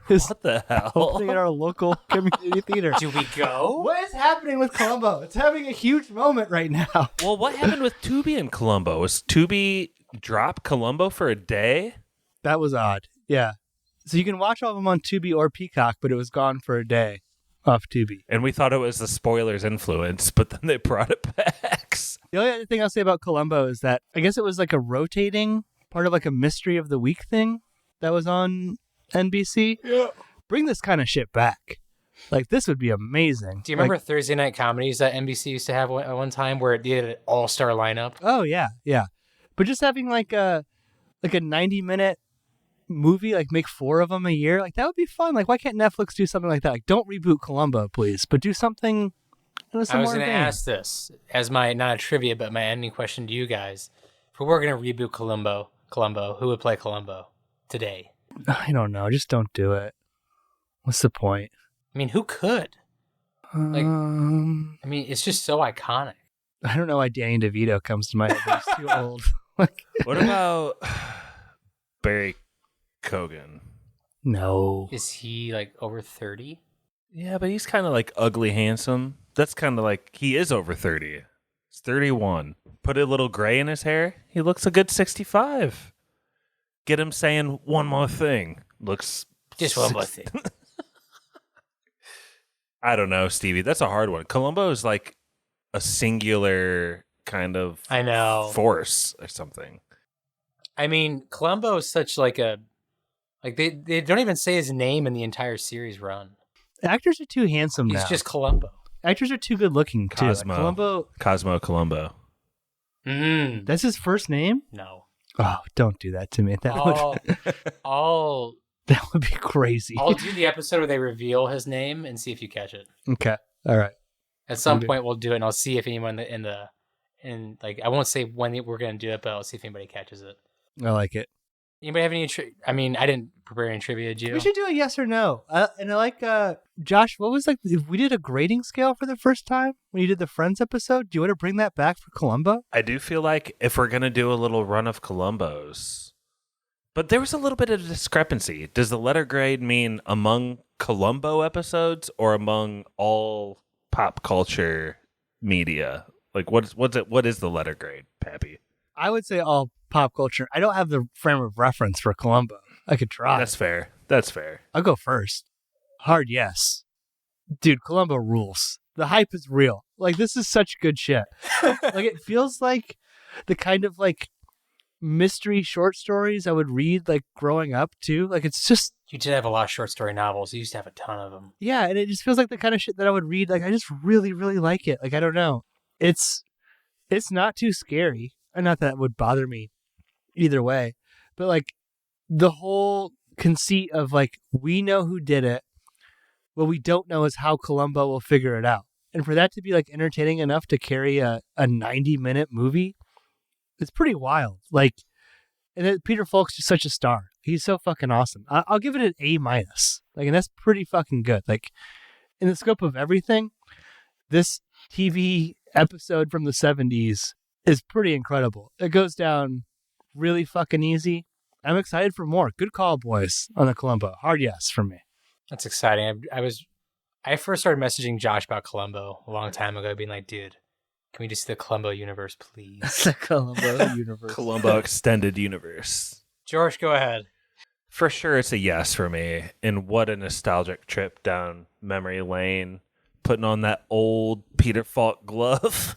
What the hell? Opening at our local community theater. Do we go? What is happening with Columbo? It's having a huge moment right now. Well, what happened with Tubi and Columbo? Was Tubi drop Columbo for a day? That was odd. Yeah. So you can watch all of them on Tubi or Peacock, but it was gone for a day off Tubi. And we thought it was the spoilers influence, but then they brought it back. The only other thing I'll say about Columbo is that I guess it was like a rotating part of like a mystery of the week thing that was on NBC. Yeah. Bring this kind of shit back. Like, this would be amazing. Do you remember Thursday night comedies that NBC used to have at one time where it did an all-star lineup? Oh, yeah, yeah. But just having like a 90-minute movie, like make 4 of them a year, like that would be fun. Like, why can't Netflix do something like that? Like, don't reboot Columbo, please, but do something. I was going to ask this as my, not a trivia, but my ending question to you guys. If we were going to reboot Columbo, who would play Columbo today? I don't know. Just don't do it. What's the point? I mean, who could? Like, I mean, it's just so iconic. I don't know why Danny DeVito comes to my head. He's too old. Like, what about Barry Keoghan? No. Is he like over 30? Yeah, but he's kind of like ugly handsome. That's kind of like, he is over 30. He's 31. Put a little gray in his hair. He looks a good 65. Get him saying one more thing. Looks just one more thing. I don't know, Stevie. That's a hard one. Columbo is like a singular kind of force or something. I mean, Columbo is such like a they don't even say his name in the entire series run. Actors are too handsome now. He's just Columbo. Actors are too good looking too. Cosmo Columbo. That's his first name? No. Oh, don't do that to me. That would be crazy. I'll do the episode where they reveal his name and see if you catch it. Okay. All right. At some point we'll do it, and I'll see if anyone in like I won't say when we're going to do it, but I'll see if anybody catches it. I like it. Anybody have any? I didn't prepare any trivia. Did you? We should do a yes or no. And I like Josh. What was if we did a grading scale for the first time when you did the Friends episode? Do you want to bring that back for Columbo? I do feel like if we're gonna do a little run of Columbos, but there was a little bit of discrepancy. Does the letter grade mean among Columbo episodes or among all pop culture media? Like, what is the letter grade, Pappy? I would say all pop culture. I don't have the frame of reference for Columbo. I could try. That's fair. That's fair. I'll go first. Hard yes. Dude, Columbo rules. The hype is real. Like, this is such good shit. Like, it feels like the kind of, like, mystery short stories I would read, like, growing up, too. Like, it's just... You did have a lot of short story novels. You used to have a ton of them. Yeah, and it just feels like the kind of shit that I would read. Like, I just really, really like it. Like, I don't know. It's not too scary. And not that it would bother me either way. But, like, the whole conceit of, like, we know who did it. What we don't know is how Columbo will figure it out. And for that to be, like, entertaining enough to carry a 90-minute movie, it's pretty wild. Like, and then Peter Falk's just such a star. He's so fucking awesome. I'll give it an A-. Like, and that's pretty fucking good. Like, in the scope of everything, this TV episode from the 70s is pretty incredible. It goes down really fucking easy. I'm excited for more. Good call, boys, on the Columbo. Hard yes from me. That's exciting. I first started messaging Josh about Columbo a long time ago, being like, dude, can we just see the Columbo universe, please? The Columbo universe. Columbo extended universe. George, go ahead. For sure, it's a yes for me. And what a nostalgic trip down memory lane. Putting on that old Peter Falk glove.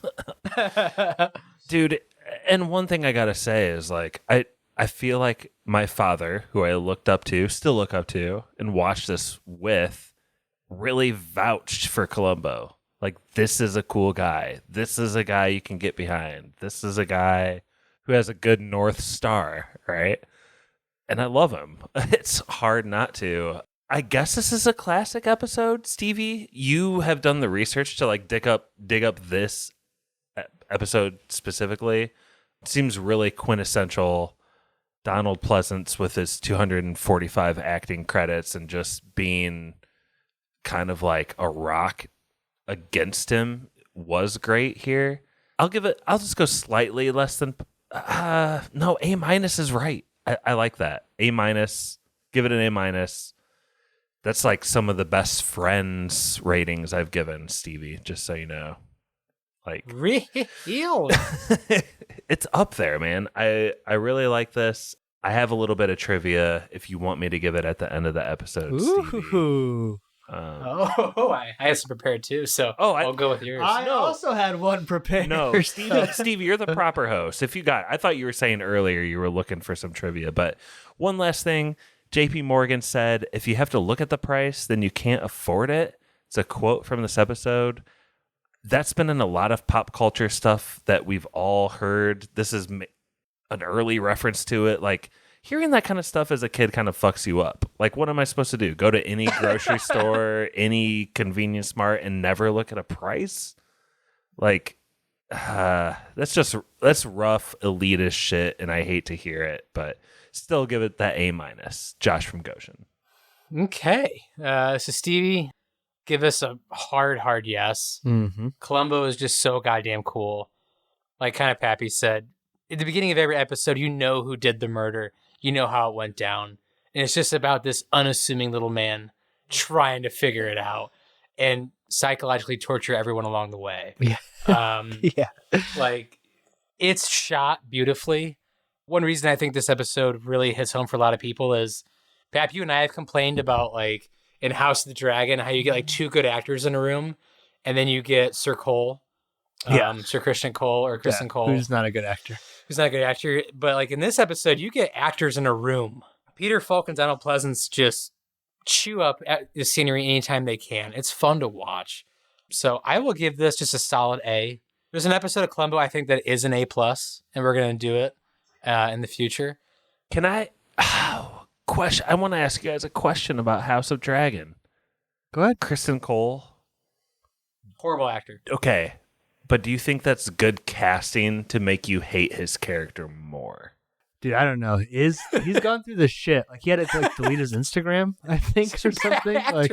Dude, and one thing I gotta say is, like, I feel like my father, who I still look up to, and watched this with, really vouched for Columbo. Like, this is a cool guy. This is a guy you can get behind. This is a guy who has a good North Star, right? And I love him. It's hard not to. I guess this is a classic episode, Stevie. You have done the research to, like, dig up this episode specifically. It seems really quintessential Donald Pleasance with his 245 acting credits and just being kind of like a rock against him was great here. I'll just go slightly less than no, A- is right. I like that. A-, give it an A-. That's like some of the best Friends ratings I've given, Stevie, just so you know. Like, really? It's up there, man. I really like this. I have a little bit of trivia if you want me to give it at the end of the episode, Stevie. I had some prepared too, so I'll go with yours. I also had one prepared. No, Stevie, you're the proper host. I thought you were saying earlier you were looking for some trivia, but one last thing. JP Morgan said, if you have to look at the price, then you can't afford it. It's a quote from this episode. That's been in a lot of pop culture stuff that we've all heard. This is an early reference to it. Like, hearing that kind of stuff as a kid kind of fucks you up. Like, what am I supposed to do? Go to any grocery store, any convenience mart, and never look at a price? Like, that's rough, elitist shit, and I hate to hear it, but still give it that A-. Josh from Goshen. Okay. So Stevie, give us a hard yes. Mm-hmm. Columbo is just so goddamn cool. Like kind of Pappy said, at the beginning of every episode, you know who did the murder. You know how it went down. And it's just about this unassuming little man trying to figure it out and psychologically torture everyone along the way. Yeah. Yeah. Like, it's shot beautifully. One reason I think this episode really hits home for a lot of people is, Pap, you and I have complained about, like, in House of the Dragon, how you get, like, two good actors in a room, and then you get Sir Cole, Sir Christian Cole, or Kristen Cole. Who's not a good actor. But, like, in this episode, you get actors in a room. Peter Falk and Donald Pleasance just chew up at the scenery anytime they can. It's fun to watch. So I will give this just a solid A. There's an episode of Columbo I think that is an A+, and we're going to do it in the future. Can I... question. I want to ask you guys a question about House of Dragon. Go ahead. Kristen Cole. Horrible actor. Okay. But do you think that's good casting to make you hate his character more? Dude, I don't know. He's gone through the shit. Like he had to like delete his Instagram, I think, or something. Like,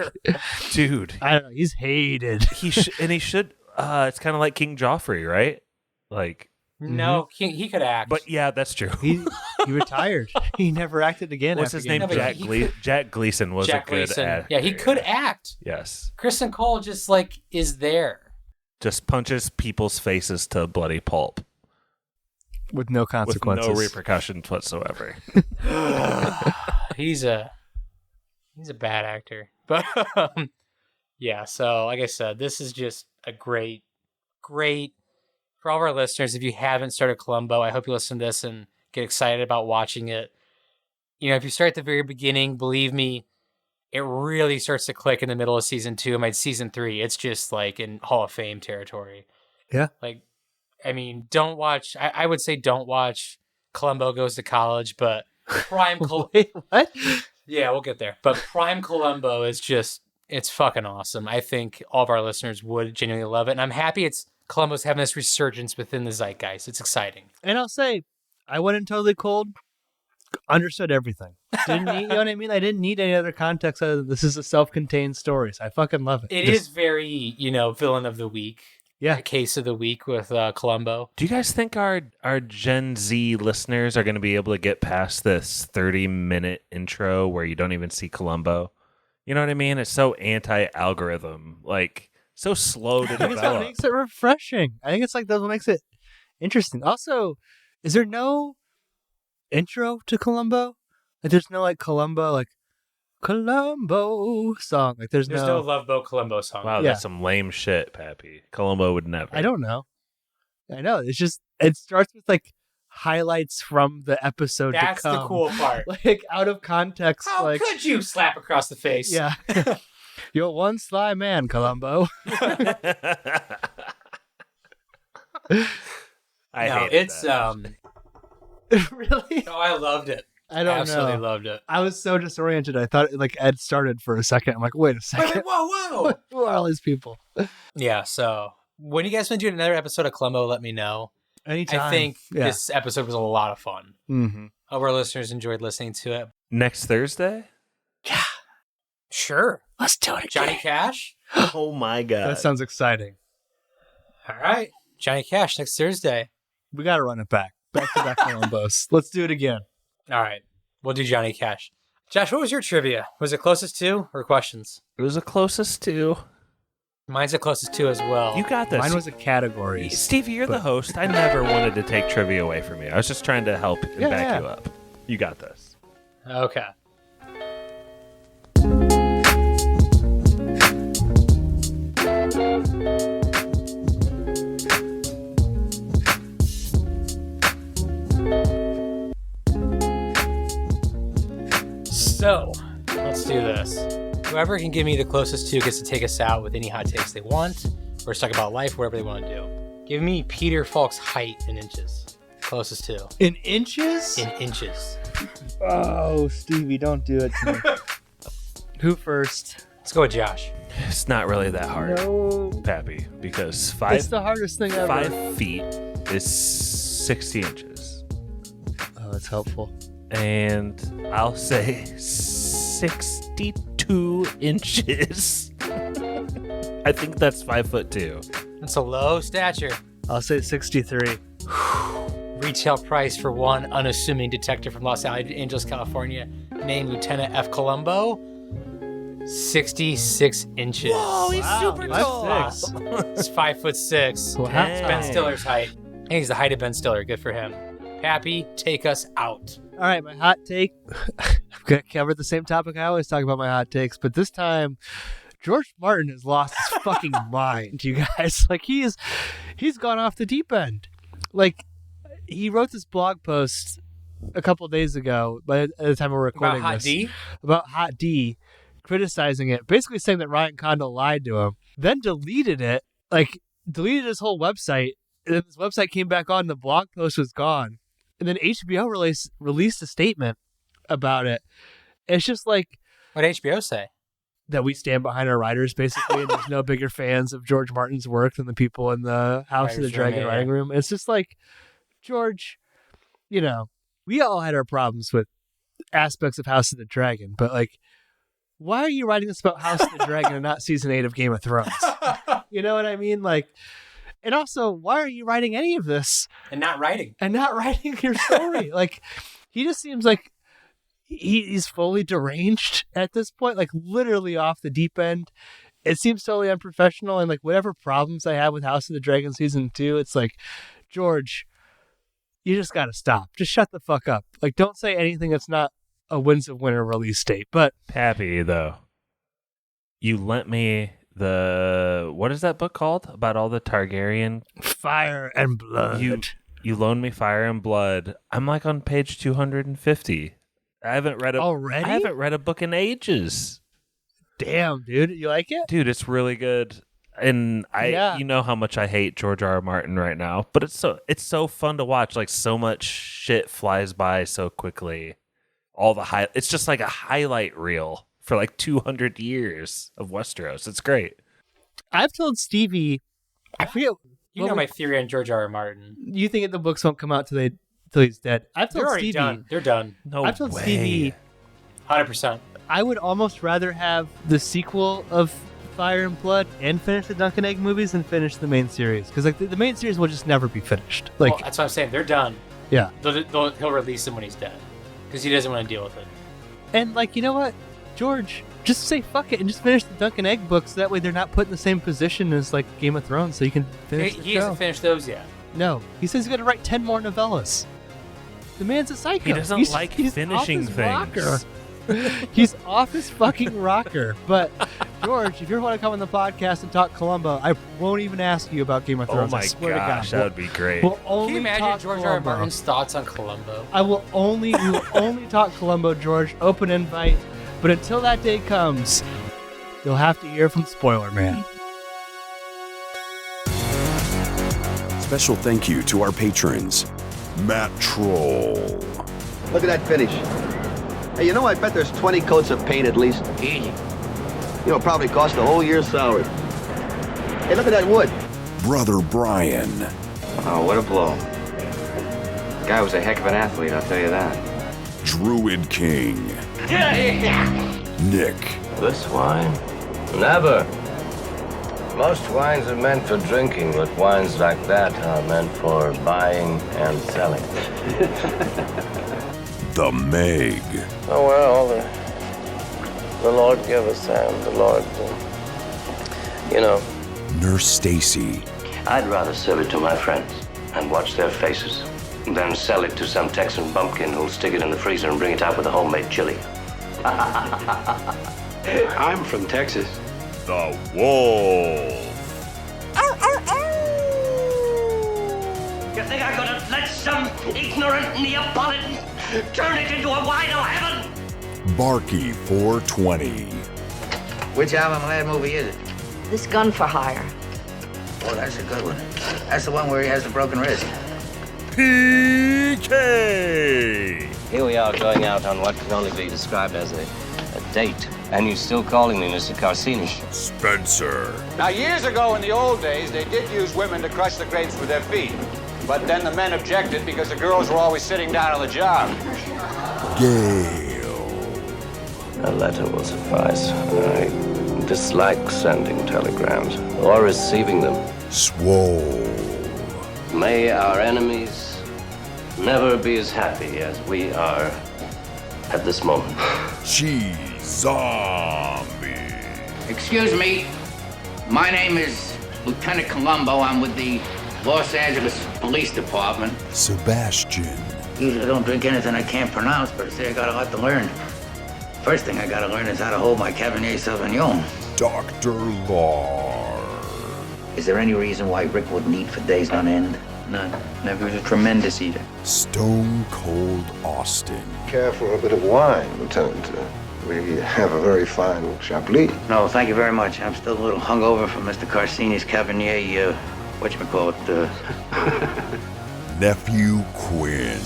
dude, I don't know. He's hated. He should. It's kind of like King Joffrey, right? Like, no, he could act. But yeah, that's true. He retired. He never acted again. What's his name? Jack Gleason was Jack a good Gleason. actor. Yeah, he could act. Yes. Kristen Cole just like is there. Just punches people's faces to bloody pulp. With no consequences. With no repercussions whatsoever. He's a bad actor. But yeah, so like I said, this is just a great for all of our listeners. If you haven't started Columbo, I hope you listen to this and get excited about watching it. You know, if you start at the very beginning, believe me, it really starts to click in the middle of season 2. I mean, season 3, it's just like in Hall of Fame territory. Yeah. Like, I mean, don't watch. I would say don't watch Columbo Goes to College, but Prime Wait, what? Yeah, we'll get there. But Prime Columbo is just, it's fucking awesome. I think all of our listeners would genuinely love it. And I'm happy Columbo's having this resurgence within the zeitgeist. It's exciting. And I'll say, I went in totally cold, understood everything. Didn't need, you know what I mean? I didn't need any other context other than this is a self-contained story. So I fucking love it. It is very, villain of the week. Yeah. Case of the week with Columbo. Do you guys think our Gen Z listeners are going to be able to get past this 30-minute intro where you don't even see Columbo? You know what I mean? It's so anti-algorithm, like so slow to I think develop. it's what makes it refreshing. I think it's like that's what makes it interesting. Also, is there no intro to Columbo? Like, there's no like Columbo song. Like, there's no Love Boat Columbo song. Wow, that's some lame shit, Pappy. Columbo would never. I don't know. I know. It's just it starts with like highlights from the episode. That's to come. the cool part. Like out of context. How like, could you slap across the face? Yeah. You're one sly man, Columbo. I hated it's that. Really? Oh, I loved it. I don't Absolutely know. loved it. I was so disoriented. I thought like Ed started for a second. I'm like, wait a second. Whoa. Who are all these people? Yeah, so when you guys want to do another episode of Columbo, let me know. Anytime. I think this episode was a lot of fun. Mm-hmm. Hope our listeners enjoyed listening to it. Next Thursday? Yeah. Sure. Let's do it again. Johnny Cash? Oh my God. That sounds exciting. All right. Johnny Cash next Thursday. We got to run it back. Back to back Columbus. Let's do it again. All right. We'll do Johnny Cash. Josh, what was your trivia? Was it closest to or questions? It was the closest to. Mine's the closest to as well. You got this. Mine was a category. Stevie, you're the host. I never wanted to take trivia away from you. I was just trying to help and back you up. You got this. Okay. So, let's do this. Whoever can give me the closest to gets to take us out with any hot takes they want, or just talk about life, whatever they want to do. Give me Peter Falk's height in inches. Closest to. In inches? In inches. Oh, Stevie, don't do it to me. Who first? Let's go with Josh. It's not really that hard, Pappy, because It's the hardest thing ever. 5 feet is 60 inches. Oh, that's helpful. And I'll say 62 inches. I think that's 5'2". That's a low stature. I'll say 63. Retail price for one unassuming detective from Los Angeles, California, named Lieutenant F. Columbo. 66 inches. Whoa, he's super tall. He's 5'6". Wow. That's Ben Stiller's height. I think he's the height of Ben Stiller. Good for him. Pappy, take us out. All right, my hot take. I'm going to cover the same topic I always talk about my hot takes, but this time George Martin has lost his fucking mind, you guys. Like he's gone off the deep end. Like he wrote this blog post a couple days ago, but at the time we're recording about Hot D? About Hot D, criticizing it, basically saying that Ryan Condal lied to him, then deleted it, like deleted his whole website, and then his website came back on, the blog post was gone. And then HBO released a statement about it. It's just like... What did HBO say? That we stand behind our writers, basically, and there's no bigger fans of George Martin's work than the people in the House of the Dragon writing room. It's just like, George, we all had our problems with aspects of House of the Dragon, but like, why are you writing this about House of the Dragon and not season 8 of Game of Thrones? You know what I mean? Like, and also, why are you writing any of this and not writing your story? Like, he just seems like he's fully deranged at this point, like literally off the deep end. It seems totally unprofessional, and like whatever problems I have with House of the Dragon season 2, it's like, George, you just got to stop. Just shut the fuck up. Like, don't say anything that's not a Winds of Winter release date. But Pappy, though, you lent me what is that book called about all the Targaryen? Fire and Blood. You loaned me Fire and Blood. I'm like on page 250. I haven't read already. I haven't read a book in ages. Damn, dude, you like it? Dude, it's really good. And you know how much I hate George R. R. Martin right now, but it's so fun to watch. Like, so much shit flies by so quickly. It's just like a highlight reel for like 200 years of Westeros. It's great. I've told Stevie, I forget. You know my theory on George R. R. Martin. You think the books won't come out till he's dead? I've told Stevie. Done. They're done. No I've told way. Stevie 100%. I would almost rather have the sequel of Fire and Blood and finish the Dunk and Egg movies than finish the main series, because like the main series will just never be finished. Like, well, that's what I'm saying. They're done. Yeah. He'll release him when he's dead because he doesn't want to deal with it. And like, you know what, George, just say fuck it and just finish the Dunk and Egg books. That way they're not put in the same position as like Game of Thrones, so you can finish the He show. hasn't finished those yet. No, he says he's going to write 10 more novellas. The man's a psycho. He doesn't he's finishing off his things. Rocker. He's off his fucking rocker. But George, if you ever want to come on the podcast and talk Columbo, I won't even ask you about Game of Thrones. Oh my I swear gosh, to God. that would be great. We'll only Can you imagine talk George R. R. Columbo. Martin's thoughts on Columbo? We will only talk Columbo, George. Open invite. But until that day comes, you'll have to hear from Spoiler Man. Special thank you to our patrons, Matt Troll. Look at that finish. Hey, you know, I bet there's 20 coats of paint at least. Easy. You know, it probably cost a whole year's salary. Hey, look at that wood. Brother Brian. Oh, what a blow. Guy was a heck of an athlete, I'll tell you that. Druid King. Nick. This wine? Never. Most wines are meant for drinking, but wines like that are meant for buying and selling. The Meg. Oh, well, the Lord give us and the Lord, Nurse Stacy. I'd rather sell it to my friends and watch their faces than sell it to some Texan bumpkin who'll stick it in the freezer and bring it out with a homemade chili. I'm from Texas. The Wolf. You think I'm gonna let some ignorant Neapolitan turn it into a wide of heaven? Barky 420. Which album of that movie is it? This Gun for Hire. Oh, that's a good one. That's the one where he has the broken wrist. PK. Here we are going out on what can only be described as a date. And you're still calling me Mr. Carsini. Spencer. Now, years ago in the old days, they did use women to crush the grapes with their feet. But then the men objected because the girls were always sitting down on the job. Gale. A letter will suffice. I dislike sending telegrams or receiving them. Swole. May our enemies never be as happy as we are at this moment. Cheese Zombie. Excuse me. My name is Lieutenant Columbo. I'm with the Los Angeles Police Department. Sebastian. Usually I don't drink anything I can't pronounce, but I say I got a lot to learn. First thing I gotta learn is how to hold my Cabernet Sauvignon. Dr. Lar. Is there any reason why Rick wouldn't eat for days on end? None. Never was a tremendous eater. Stone Cold Austin. Care for a bit of wine, Lieutenant? We have a very fine Chablis. No, thank you very much. I'm still a little hungover from Mr. Carsini's Cabernet, whatchamacallit, Nephew Quinn.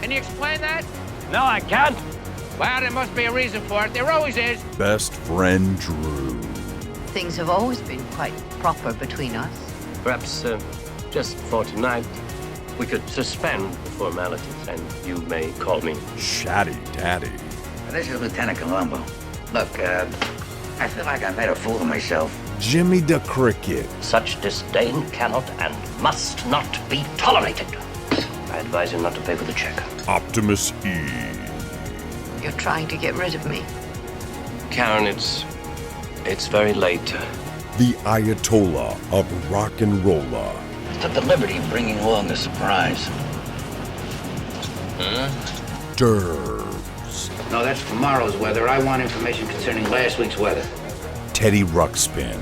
Can you explain that? No, I can't. Well, there must be a reason for it. There always is. Best friend Drew. Things have always been quite proper between us. Perhaps just for tonight. We could suspend the formalities, and you may call me Shatty Daddy. This is Lieutenant Columbo. Look, I feel like I made a fool of myself. Jimmy the Cricket. Such disdain cannot and must not be tolerated. I advise him not to pay for the check. Optimus E. You're trying to get rid of me. Karen, it's very late. The Ayatollah of rock and rolla. Took the liberty of bringing along a surprise. Huh? Derbs. No, that's tomorrow's weather. I want information concerning last week's weather. Teddy Ruxpin.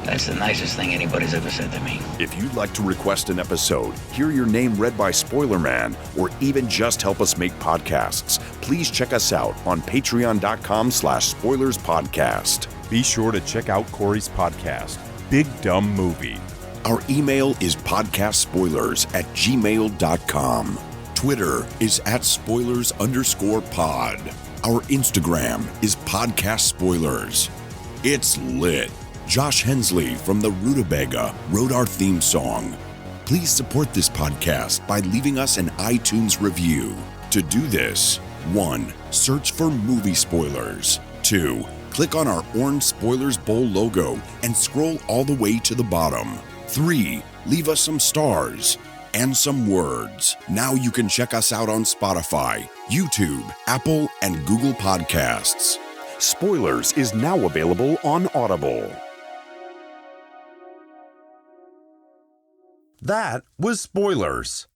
That's the nicest thing anybody's ever said to me. If you'd like to request an episode, hear your name read by Spoiler Man, or even just help us make podcasts, please check us out on patreon.com/spoilerspodcast. Be sure to check out Corey's podcast, Big Dumb Movie. Our email is podcastspoilers@gmail.com. Twitter is @spoilers_pod. Our Instagram is Podcast Spoilers. It's lit. Josh Hensley from the Rutabaga wrote our theme song. Please support this podcast by leaving us an iTunes review. To do this, 1. Search for movie spoilers. 2. Click on our orange Spoilers Bowl logo and scroll all the way to the bottom. 3. Leave us some stars and some words. Now you can check us out on Spotify, YouTube, Apple, and Google Podcasts. Spoilers is now available on Audible. That was Spoilers.